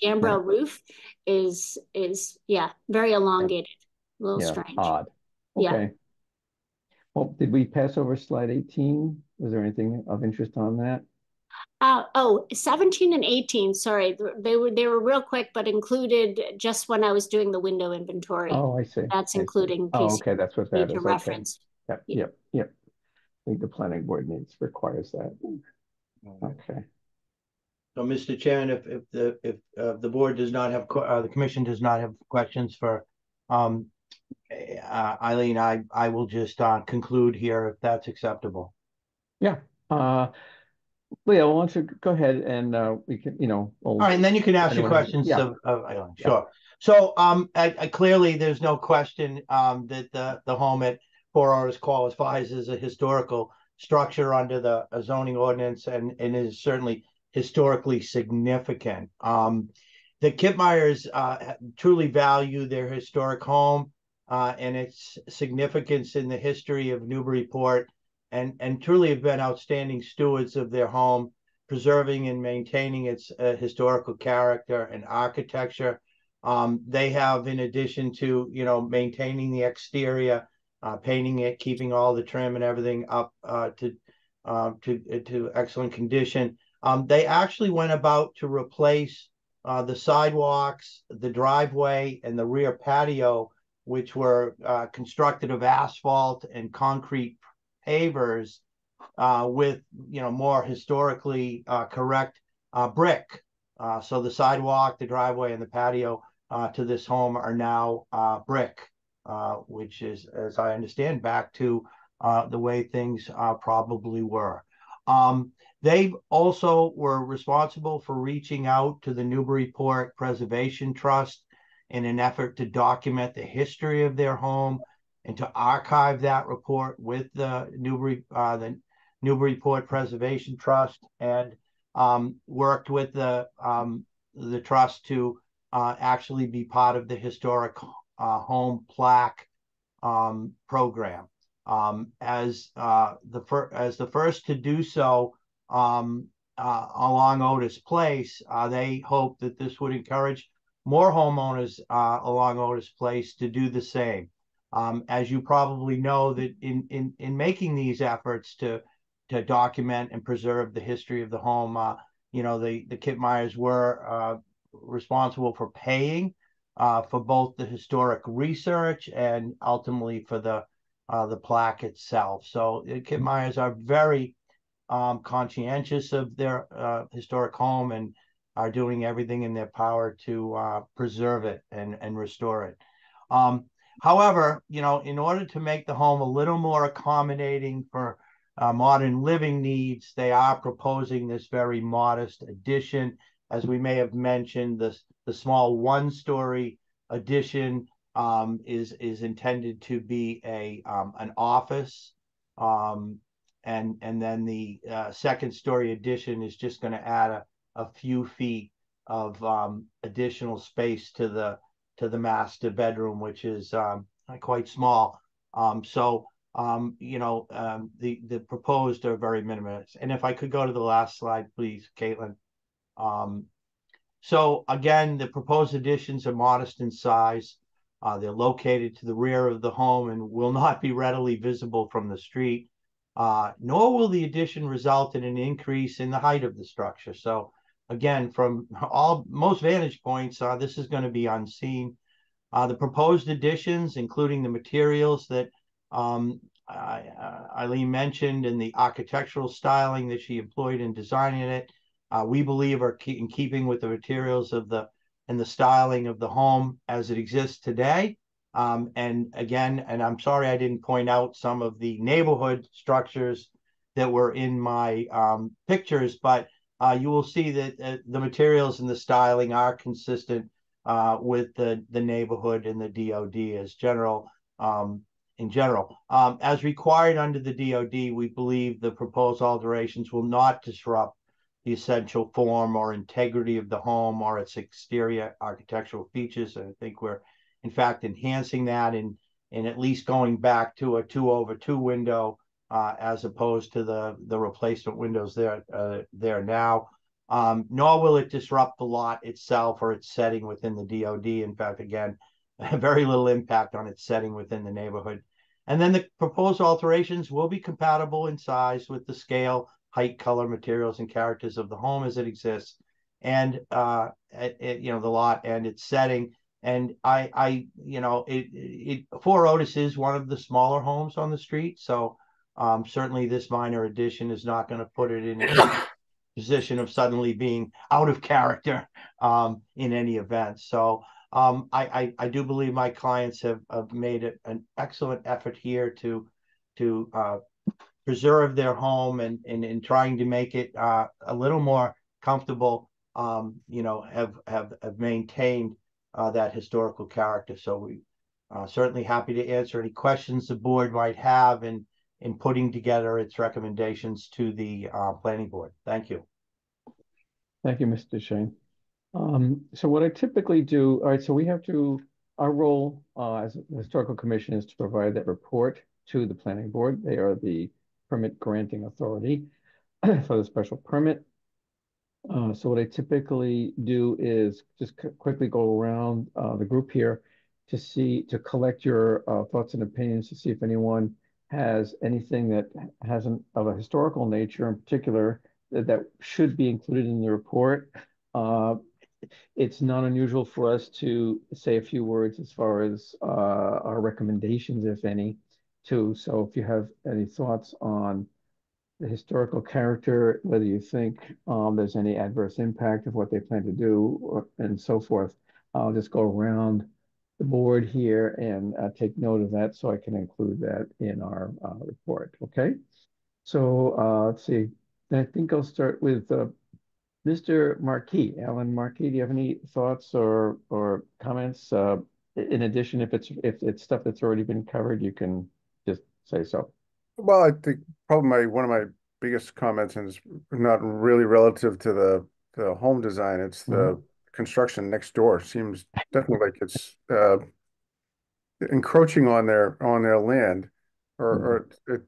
gambrel roof is yeah, very elongated, a little strange. Odd. Yeah. Okay. Well, did we pass over slide 18? Was there anything of interest on that? 17 and 18, sorry, they were real quick, but included just when I was doing the window inventory. Oh, I see. That's including Oh, okay, that's what that is. to reference. Okay. Yep. I think the planning board requires that. Okay. So, Mr. Chairman, if the board does not have the commission does not have questions for Eileen, I will just conclude here if that's acceptable. Yeah. Leah, why don't you go ahead and we can, all right, and then you can ask your questions of Eileen. Sure. So clearly there's no question that the home at 4 Hours qualifies as a historical structure under the zoning ordinance and is certainly historically significant. The Kipmeyers truly value their historic home and its significance in the history of Newburyport, and truly have been outstanding stewards of their home, preserving and maintaining its historical character and architecture. They have, in addition to maintaining the exterior, painting it, keeping all the trim and everything up to excellent condition. They actually went about to replace the sidewalks, the driveway, and the rear patio, which were constructed of asphalt and concrete pavers with more historically correct brick. So the sidewalk, the driveway, and the patio to this home are now brick, which is, as I understand, back to the way things probably were. They also were responsible for reaching out to the Newburyport Preservation Trust in an effort to document the history of their home and to archive that report with the Newburyport Preservation Trust, and worked with the trust to actually be part of the historic home plaque program. As the first to do so along Otis Place, they hope that this would encourage more homeowners along Otis Place to do the same. As you probably know, that in making these efforts to document and preserve the history of the home. You know, the Kittmeyers were responsible for paying for both the historic research and ultimately for the plaque itself. So the Kittmeyers are very conscientious of their historic home and are doing everything in their power to preserve it and restore it. However, you know, in order to make the home a little more accommodating for modern living needs, they are proposing this very modest addition. As we may have mentioned, the small one-story addition is intended to be an office, and then the second story addition is just going to add a few feet of additional space to the master bedroom, which is quite small. You know, the proposed are very minimalist. And if I could go to the last slide, please, Caitlin. So again, the proposed additions are modest in size. They're located to the rear of the home and will not be readily visible from the street. Nor will the addition result in an increase in the height of the structure. So again, from most vantage points, this is going to be unseen. The proposed additions, including the materials that Eileen mentioned and the architectural styling that she employed in designing it, we believe are in keeping with the materials of and the styling of the home as it exists today. And again, and I'm sorry I didn't point out some of the neighborhood structures that were in my pictures, but you will see that the materials and the styling are consistent with the neighborhood and the DOD as in general. As required under the DOD, we believe the proposed alterations will not disrupt the essential form or integrity of the home or its exterior architectural features. I think we're in fact enhancing that in at least going back to a 2/2 window as opposed to the replacement windows there now. Nor will it disrupt the lot itself or its setting within the DOD. In fact, again, very little impact on its setting within the neighborhood. And then the proposed alterations will be compatible in size with the scale, height, color, materials, and characters of the home as it exists, and you know, the lot and its setting. And you know, Four Otis is one of the smaller homes on the street, so certainly this minor addition is not going to put it in a position of suddenly being out of character in any event. So I do believe my clients have made an excellent effort here to preserve their home and in trying to make it a little more comfortable. You know, have maintained that historical character. So we certainly happy to answer any questions the board might have in putting together its recommendations to the planning board. Thank you. Thank you, Mr. Shane. So what I typically do, all right, so we have to, our role as a historical commission is to provide that report to the planning board. They are the permit granting authority for the special permit. So what I typically do is just quickly go around the group here to collect your thoughts and opinions, to see if anyone has anything that hasn't of a historical nature in particular that should be included in the report. It's not unusual for us to say a few words as far as our recommendations, if any, too. So if you have any thoughts on the historical character, whether you think there's any adverse impact of what they plan to do, and so forth, I'll just go around the board here and take note of that so I can include that in our report. Okay. So let's see. I think I'll start with Mr. Marquis, Alan Marquis. Do you have any thoughts or comments? In addition, if it's stuff that's already been covered, you can just say so. Well, I think probably one of my biggest comments, and it's not really relative to the home design. It's the construction next door. Seems definitely like it's encroaching on their land, or it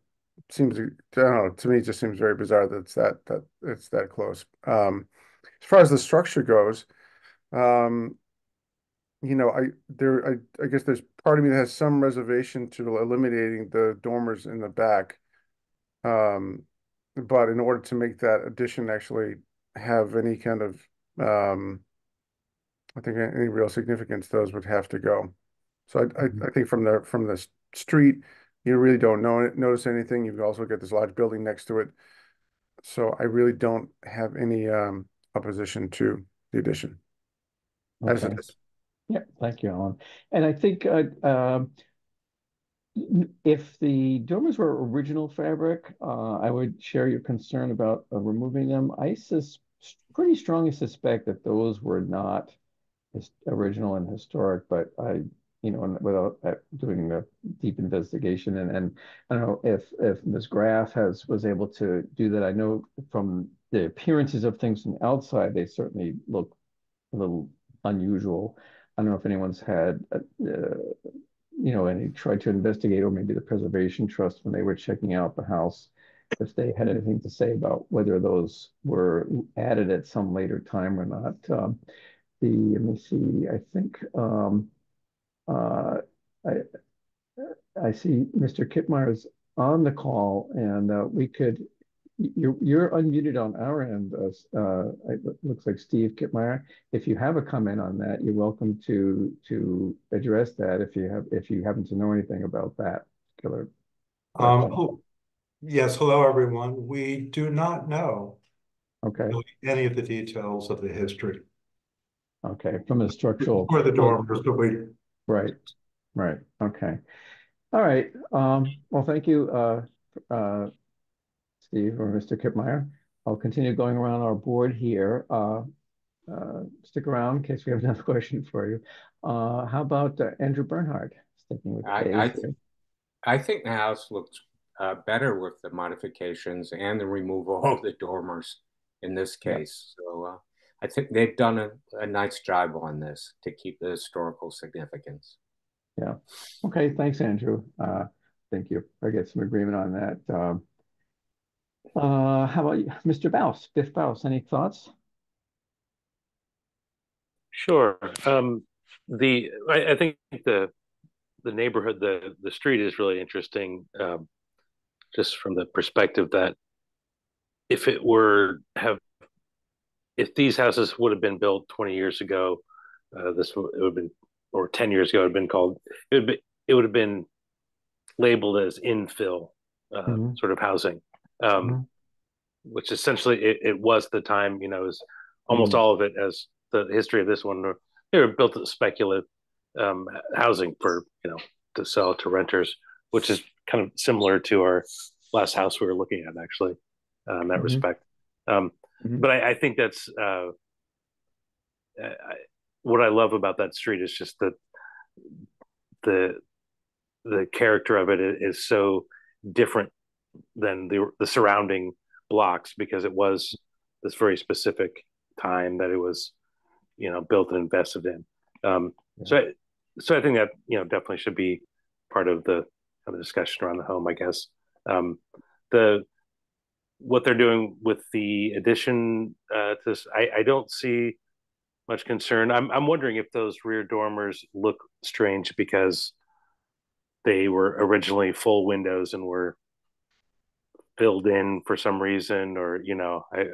seems, I don't know, to me it just seems very bizarre that it's that close. As far as the structure goes, you know, I guess there's part of me that has some reservation to eliminating the dormers in the back. but in order to make that addition actually have any kind of, I think any real significance, those would have to go. So I think from the street, you really don't notice anything. You've also got this large building next to it. So I really don't have any opposition to the addition as it Okay. is. Yeah, thank you, Alan. And I think if the dormers were original fabric, I would share your concern about removing them. Pretty strongly suspect that those were not original and historic, but without doing a deep investigation, and I don't know if Ms. Graff was able to do that. I know from the appearances of things from the outside, they certainly look a little unusual. I don't know if anyone's had any tried to investigate, or maybe the Preservation Trust, when they were checking out the house, if they had anything to say about whether those were added at some later time or not. Let me see, I think uh, I, I see Mr. Kittmeyer is on the call, and you're unmuted on our end. It looks like Steve Kittmeyer. If you have a comment on that, you're welcome to address that if you happen to know anything about that particular question. Yes, hello everyone. We do not know Okay. any of the details of the history. Okay, from a structural. Or the dormers, but we. Right. Okay. All right. Well, thank you, Steve or Mr. Kittmeyer. I'll continue going around our board here. Stick around in case we have another question for you. How about Andrew Bernhard? Sticking with I think the house looks better with the modifications and the removal of the dormers in this case. Yeah. So I think they've done a nice job on this to keep the historical significance. Yeah. Okay. Thanks, Andrew. Thank you. I get some agreement on that. How about you, Mr. Baus, Biff Baus? Any thoughts? Sure. I think the neighborhood, the street is really interesting, just from the perspective that if these houses would have been built 20 years ago, it would have been, or 10 years ago, it would have been called, it would have been labeled as infill sort of housing, which essentially it was the time, it was almost all of it, as the history of this one, they were built as speculative housing for, to sell to renters, which is kind of similar to our last house we were looking at, actually, in that respect. But I think that's what I love about that street is just that the character of it is so different than the surrounding blocks, because it was this very specific time that it was, built and invested in. So I think that, definitely should be part of the discussion around the home, I guess. What they're doing with the addition to this, I don't see much concern. I'm wondering if those rear dormers look strange because they were originally full windows and were filled in for some reason, or I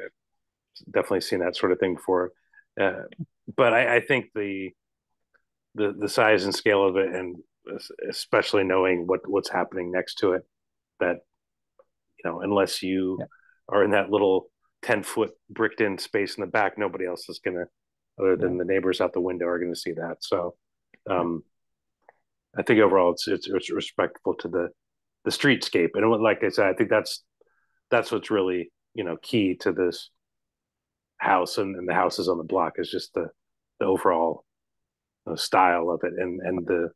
definitely seen that sort of thing before. But I think the size and scale of it, and especially knowing what's happening next to it, that unless you are in that little 10-foot bricked in space in the back, nobody else is gonna, other than the neighbors out the window, are gonna see that. So I think overall it's respectful to the streetscape, and like I said, I think that's what's really key to this house and the houses on the block, is just the overall style of it, and the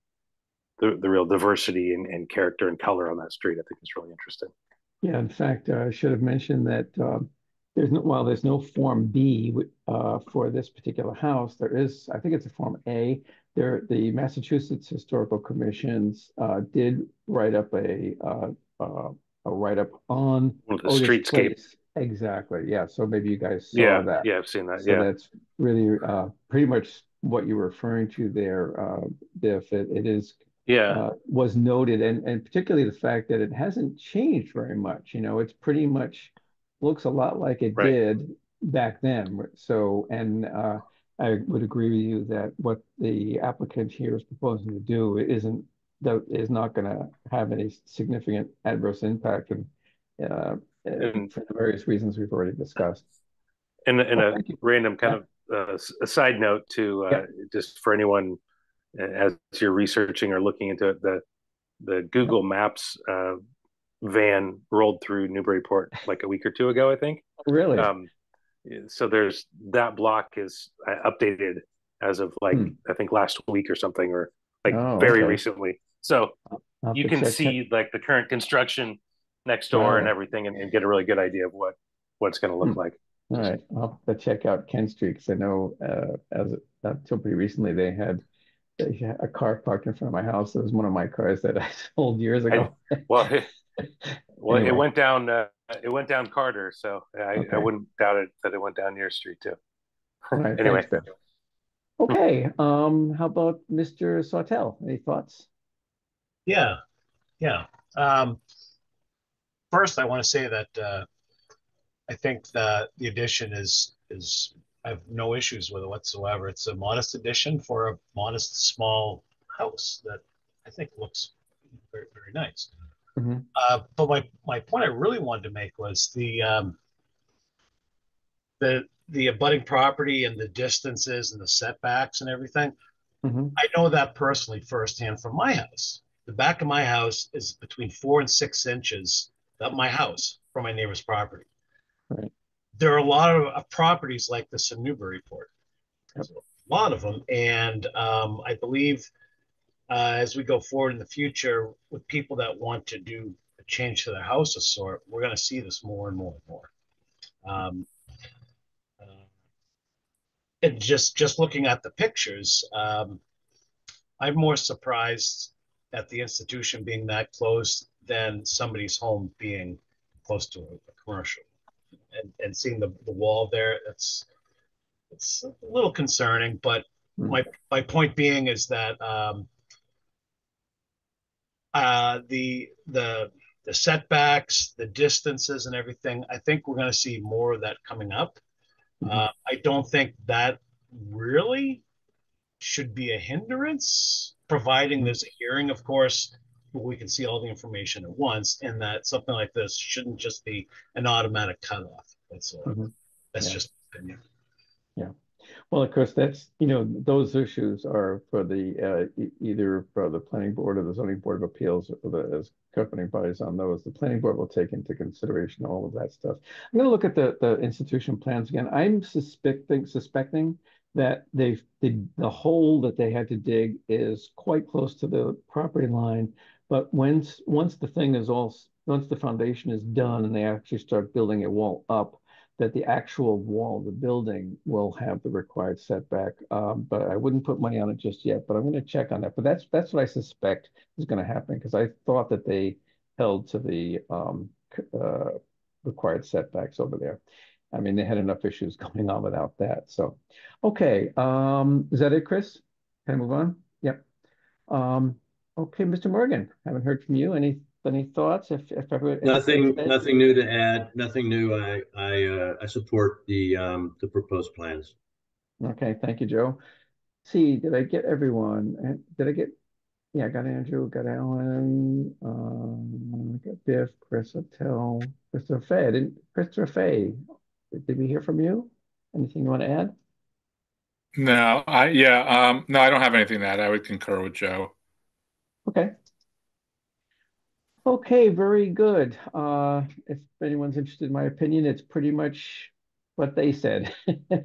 real diversity and character and color on that street. I think is really interesting. Yeah, in fact, I should have mentioned that there's no Form B for this particular house. There is, I think it's a Form A. The Massachusetts Historical Commissions did write up a write-up on the streetscape. Exactly. Yeah. So maybe you guys saw that. Yeah, I've seen that. So that's really pretty much what you're referring to there, Biff. It is was noted, and particularly the fact that it hasn't changed very much. It's pretty much looks a lot like it Right. did back then. So, and I would agree with you that what the applicant here is proposing to do is not going to have any significant adverse impact, and And for the various reasons we've already discussed. in Oh, a thank you. random kind of a side note to Yeah. just for anyone as you're researching or looking into it, the Google Maps van rolled through Newburyport like a week or two ago, I think. Really? So there's that block is updated as of like I think last week or something, or like very okay. recently. So I'll have you to can check see like the current construction next door and Wow. everything, and get a really good idea of what's going to look like. All right, I'll have to check out Kent Street because I know until pretty recently they had a car parked in front of my house. It was one of my cars that I sold years ago. Well, Anyway. it went down Carter, so I wouldn't doubt it that it went down your street too. All right, Anyway. thanks, Bill. Okay, how about Mr. Sawtelle? Any thoughts? Yeah. First, I want to say that I think that the addition is I have no issues with it whatsoever. It's a modest addition for a modest small house that I think looks very, very nice. But my point I really wanted to make was the abutting property and the distances and the setbacks and everything. I know that personally firsthand from my house. The back of my house is between 4 and 6 inches of my house from my neighbor's property. Right. There are a lot of properties like this in Newburyport. Yep. A lot of them, and I believe as we go forward in the future with people that want to do a change to their house of sort, we're going to see this more and more and more. And just looking at the pictures, I'm more surprised at the institution being that close than somebody's home being close to a commercial. And seeing the wall there, it's a little concerning. But my point being is that the setbacks, the distances, and everything, I think we're going to see more of that coming up. I don't think that really should be a hindrance, providing there's a hearing, of course, we can see all the information at once, and that something like this shouldn't just be an automatic cutoff. That's just opinion. Yeah. Well, of course, that's, those issues are for the either for the planning board or the zoning board of appeals or as governing bodies on those. The planning board will take into consideration all of that stuff. I'm going to look at the institution plans again. I'm suspecting that the hole that they had to dig is quite close to the property line, but once the foundation is done and they actually start building a wall up, that the actual wall of the building will have the required setback. But I wouldn't put money on it just yet, but I'm going to check on that. But that's what I suspect is going to happen, because I thought that they held to the required setbacks over there. I mean, they had enough issues going on without that. So, okay. Is that it, Chris? Can I move on? Yep. Okay, Mr. Morgan, haven't heard from you. Any thoughts? If ever nothing new to add. Nothing new. I support the proposed plans. Okay, thank you, Joe. See, did I get everyone? Did I get? Yeah, I got Andrew, got Alan, got Biff, Chris Attell, Christopher Fay. Christopher Fay, did we hear from you? Anything you want to add? No, no, I don't have anything to add. I would concur with Joe. Okay. Okay, very good. If anyone's interested in my opinion, it's pretty much what they said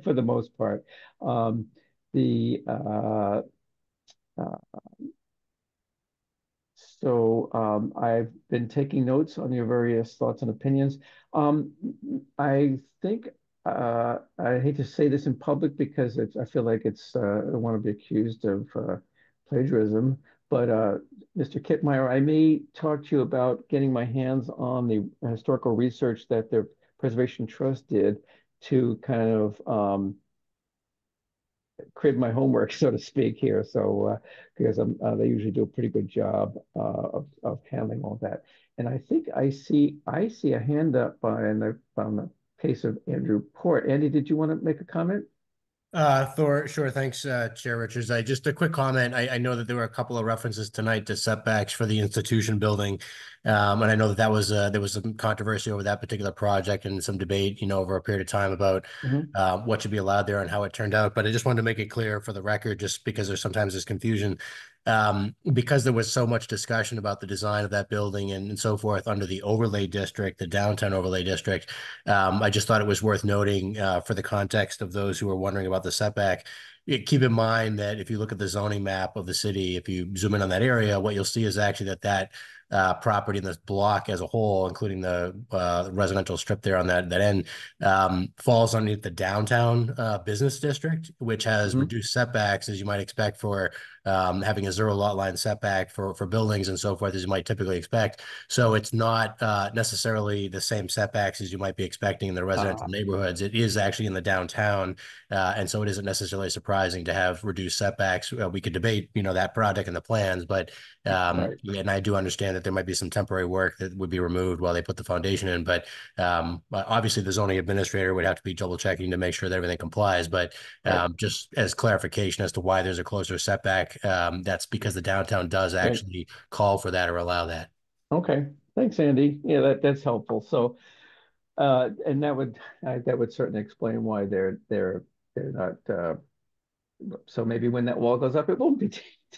for the most part. The I've been taking notes on your various thoughts and opinions. I think I hate to say this in public because I feel like I don't want to be accused of plagiarism, but Mr. Kittmeyer, I may talk to you about getting my hands on the historical research that the Preservation Trust did to kind of crib my homework, so to speak, here. So because they usually do a pretty good job of handling all that. And I think I see a hand up on the case of Andrew Port. Andy, did you want to make a comment? Thor, sure. Thanks, Chair Richards. Just a quick comment. I know that there were a couple of references tonight to setbacks for the institution building. And I know that there was some controversy over that particular project and some debate, over a period of time about what should be allowed there and how it turned out. But I just wanted to make it clear for the record, just because there's confusion. Because there was so much discussion about the design of that building and so forth under the overlay district, the downtown overlay district. I just thought it was worth noting for the context of those who are wondering about the setback. Keep in mind that if you look at the zoning map of the city, if you zoom in on that area, what you'll see is actually that property in this block as a whole, including the residential strip there on that end, falls underneath the downtown business district, which has reduced setbacks, as you might expect for having a zero lot line setback for buildings and so forth, as you might typically expect. So it's not necessarily the same setbacks as you might be expecting in the residential neighborhoods. It is actually in the downtown, and so it isn't necessarily surprising to have reduced setbacks. We could debate, that project and the plans, but and I do understand that there might be some temporary work that would be removed while they put the foundation in. But obviously, the zoning administrator would have to be double checking to make sure that everything complies. But just as clarification as to why there's a closer setback, that's because the downtown does actually call for that or allow that. Okay, thanks, Andy. Yeah, that's helpful. So, and that would certainly explain why they're not. So maybe when that wall goes up, it won't be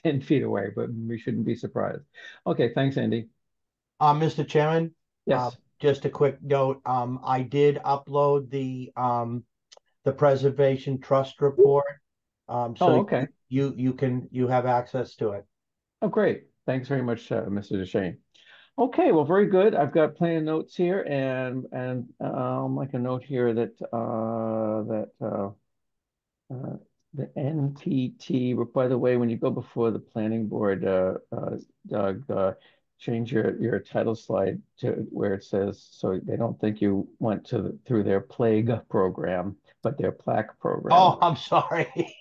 10 feet away, but we shouldn't be surprised. Okay, thanks, Andy. Mr. Chairman. Yes. Just a quick note. I did upload the Preservation Trust report. So okay. You have access to it. Oh, great. Thanks very much, Mr. DeShane. Okay, well, very good. I've got plenty of notes here, and I'll make a note here that the NPT. By the way, when you go before the planning board, Doug, change your title slide to where it says, so they don't think you went through their plague program, but their plaque program. Oh, I'm sorry.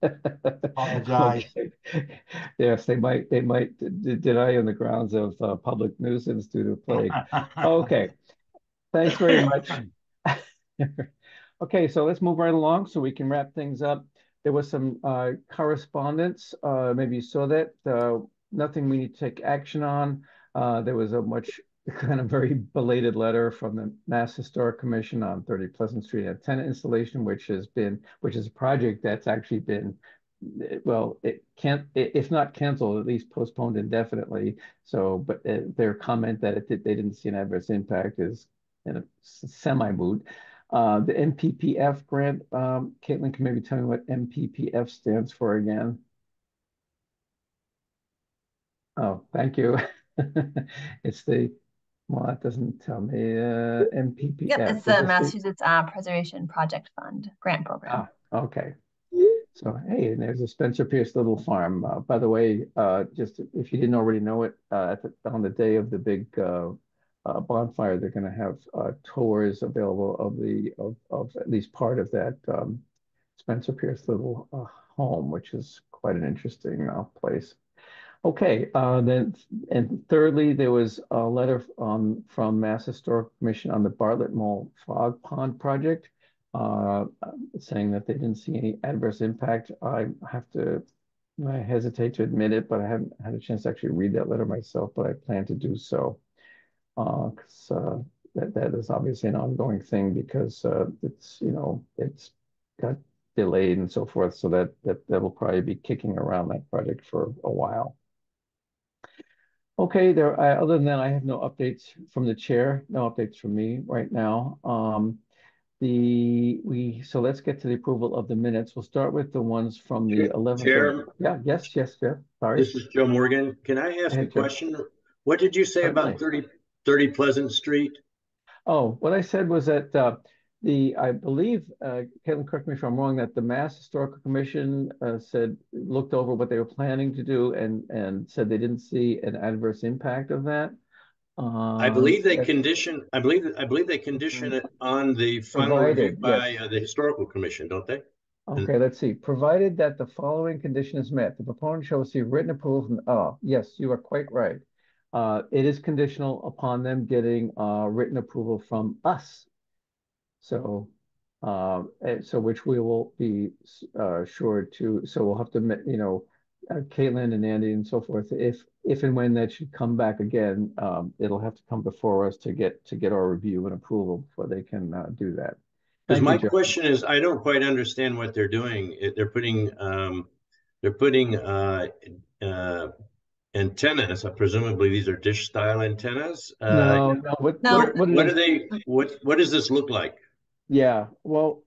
Apologize. Okay. Yes, they might deny on the grounds of public nuisance due to plague. Okay, thanks very much. Okay, so let's move right along so we can wrap things up. There was some correspondence. Maybe you saw that. Nothing we need to take action on. There was a kind of very belated letter from the Mass Historic Commission on 30 Pleasant Street, a tenant installation, which is a project that's actually been, well, if not canceled, at least postponed indefinitely. So, but their comment that they didn't see an adverse impact is in a semi-moot. The MPPF grant, Caitlin can maybe tell me what MPPF stands for again. Oh, thank you. It's well, that doesn't tell me. MPPF. Yep, it's the Massachusetts Preservation Project Fund grant program. Okay. So, hey, and there's a Spencer Pierce Little Farm. By the way, just if you didn't already know it, on the day of the big bonfire, they're going to have tours available of at least part of that Spencer Pierce Little home, which is quite an interesting place. Okay, then, and thirdly, there was a letter from Mass Historic Commission on the Bartlett Mall Frog Pond project, saying that they didn't see any adverse impact. I hesitate to admit it, but I haven't had a chance to actually read that letter myself, but I plan to do so. Because that is obviously an ongoing thing because it's got delayed and so forth, so that will probably be kicking around that project for a while. Okay, other than that, I have no updates from the chair, no updates from me right now. So let's get to the approval of the minutes. We'll start with the ones from the 11th. Chair? Yes, Jeff. Sorry. This is Joe Morgan. Can I ask a question? What did you say about 30 Pleasant Street? Oh, what I said was that I believe, Caitlin, correct me if I'm wrong, that the Mass Historical Commission looked over what they were planning to do and said they didn't see an adverse impact of that. I believe they condition. I believe they condition it on the final review by the Historical Commission, don't they? Okay, let's see. Provided that the following condition is met, the proponent shall receive written approval from. Oh, yes, you are quite right. It is conditional upon them getting written approval from us. So, so which we will be sure to. So we'll have to, Caitlin and Andy and so forth. If and when that should come back again, it'll have to come before us to get our review and approval before they can do that. Because Thank my you, Joe. question is, I don't quite understand what they're doing. They're putting antennas. Presumably these are dish style antennas. No, what is, are they? What does this look like? Yeah, well,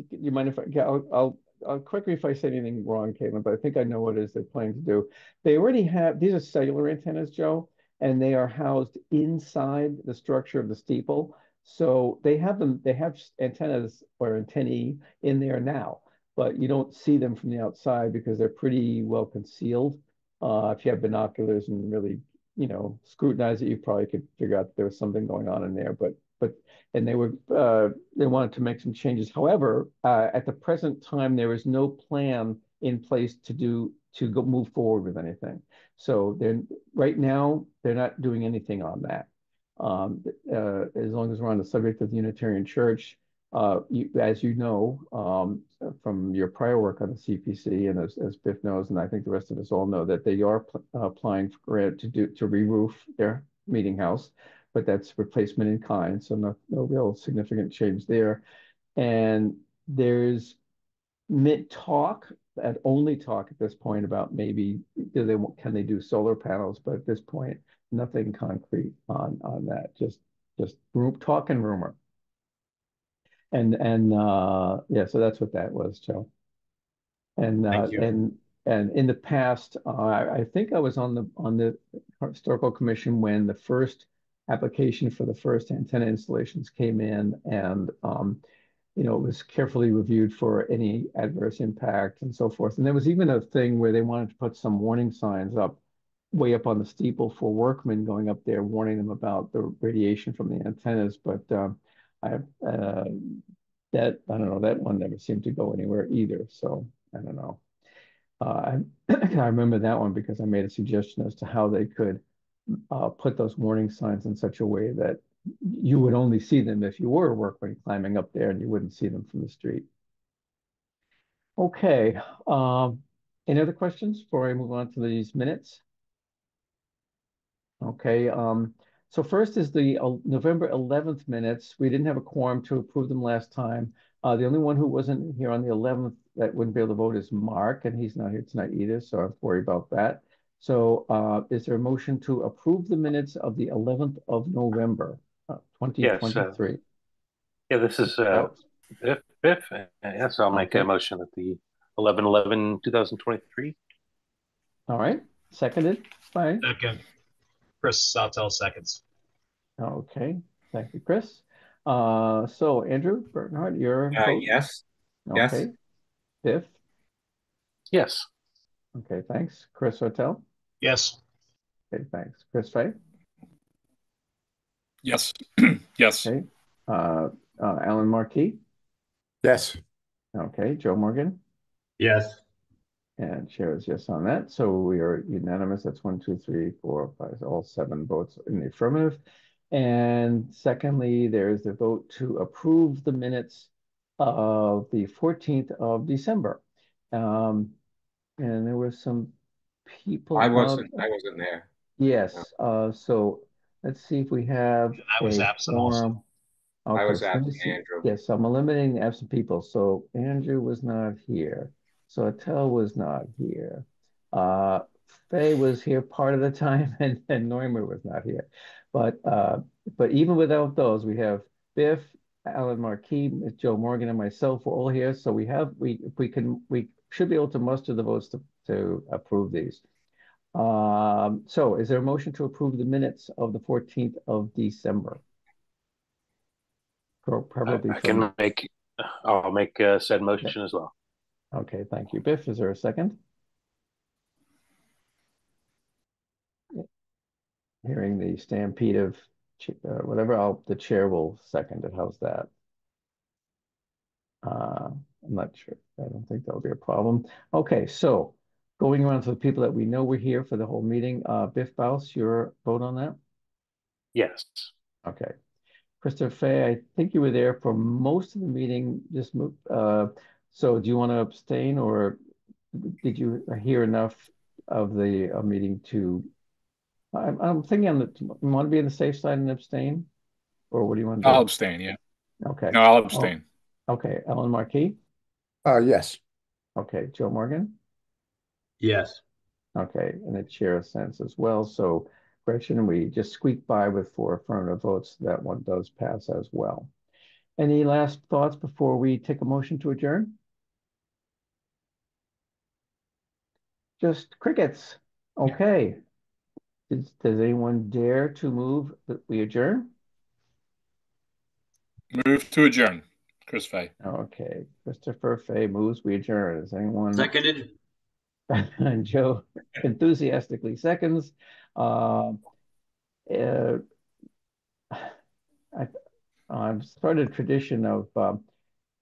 you mind if I'll correct me if I say anything wrong, Caitlin, but I think I know what it is they're planning to do. They already have, these are cellular antennas, Joe, and they are housed inside the structure of the steeple. So they have antennas or antennae in there now, but you don't see them from the outside because they're pretty well concealed. If you have binoculars and really, scrutinize it, you probably could figure out that there was something going on in there, but and they wanted to make some changes. However, at the present time, there is no plan in place to go move forward with anything. So right now they're not doing anything on that. As long as we're on the subject of the Unitarian Church, as you know, from your prior work on the CPC, and as Biff knows, and I think the rest of us all know, that they are applying for grant to re-roof their meeting house, but that's replacement in kind, so no real significant change there. And there's only talk at this point about maybe can they do solar panels, but at this point, nothing concrete on that. Just talk and rumor. And yeah, so that's what that was, Joe. And Thank you. and in the past, I think I was on the historical commission when the first application for the first antenna installations came in, and it was carefully reviewed for any adverse impact and so forth. And there was even a thing where they wanted to put some warning signs up way up on the steeple for workmen going up there, warning them about the radiation from the antennas. But I I don't know, that one never seemed to go anywhere either. So I don't know. I remember that one because I made a suggestion as to how they could put those warning signs in such a way that you would only see them if you were a workman climbing up there, and you wouldn't see them from the street. Okay. Any other questions before I move on to these minutes? Okay. So first is the November 11th minutes. We didn't have a quorum to approve them last time. The only one who wasn't here on the 11th that wouldn't be able to vote is Mark, and he's not here tonight either, so I have to worry about that. So is there a motion to approve the minutes of the 11th of November, 2023? Yeah, this is Biff. Yes, I'll make a motion at the 11/11/2023. All right. Seconded by? Second. Chris Sawtell seconds. Okay. Thank you, Chris. So Andrew Bernhardt, your vote? Yes. Okay. Yes. Biff? Yes. Okay, thanks. Chris Hotel? Yes. Okay, thanks. Chris Fay? Yes. Yes. Okay. Alan Markey? Yes. Okay. Joe Morgan? Yes. And chair is yes on that. So we are unanimous. That's 1, 2, 3, 4, 5, all 7 votes in the affirmative. And secondly, there's the vote to approve the minutes of the 14th of December. And there were some people. I wasn't there. Yes. So let's see if we have I was absent also. Okay, I was so let me asking see. Andrew. Yes, I'm eliminating the absent people. So Andrew was not here. So Attell was not here. Faye was here part of the time, and Neumer was not here. But even without those, we have Biff, Alan Markey, Joe Morgan, and myself were all here. So we should be able to muster the votes to approve these. So is there a motion to approve the minutes of the 14th of December? Probably I'll make said motion as well. Okay, thank you. Biff, is there a second? Hearing the stampede of whatever, the chair will second it. How's that? I'm not sure. I don't think that'll be a problem. Okay, so going around to the people that we know were here for the whole meeting. Biff Baus, your vote on that? Yes. Okay. Christopher Fay, I think you were there for most of the meeting. Just move. So do you want to abstain, or did you hear enough of the meeting to? I'm thinking you want to be on the safe side and abstain, or what do you want to do? I'll abstain. Yeah. Okay. No, I'll abstain. Oh, okay. Ellen Marquis. Yes. Okay. Joe Morgan. Yes. Okay, and the chair assents as well. So, Gretchen, we just squeaked by with 4 affirmative votes. That one does pass as well. Any last thoughts before we take a motion to adjourn? Just crickets. Okay. Does anyone dare to move that we adjourn? Move to adjourn. Chris Fay. Okay. Christopher Fay moves we adjourn. Is anyone? Seconded. And Joe enthusiastically seconds. I've started a tradition of,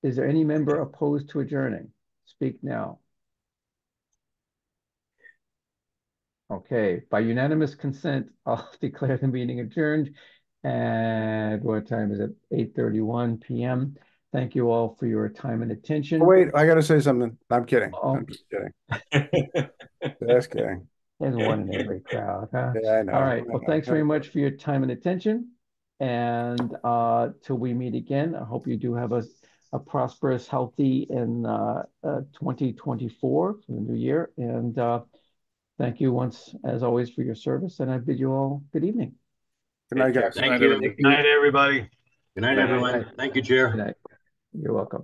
is there any member opposed to adjourning? Speak now. Okay, by unanimous consent, I'll declare the meeting adjourned. And what time is it? 8:31 p.m. Thank you all for your time and attention. Oh, wait, I got to say something. I'm kidding. Oh. I'm just kidding. Just kidding. There's one in every crowd, huh? Yeah, I know. All right. Well, thanks very much for your time and attention. And till we meet again, I hope you do have a prosperous, healthy in 2024 for the new year. And thank you once, as always, for your service. And I bid you all good evening. Good night, guys. Thank you. Good night, everybody. Good night, everyone. Thank you, Chair. Good night. You're welcome.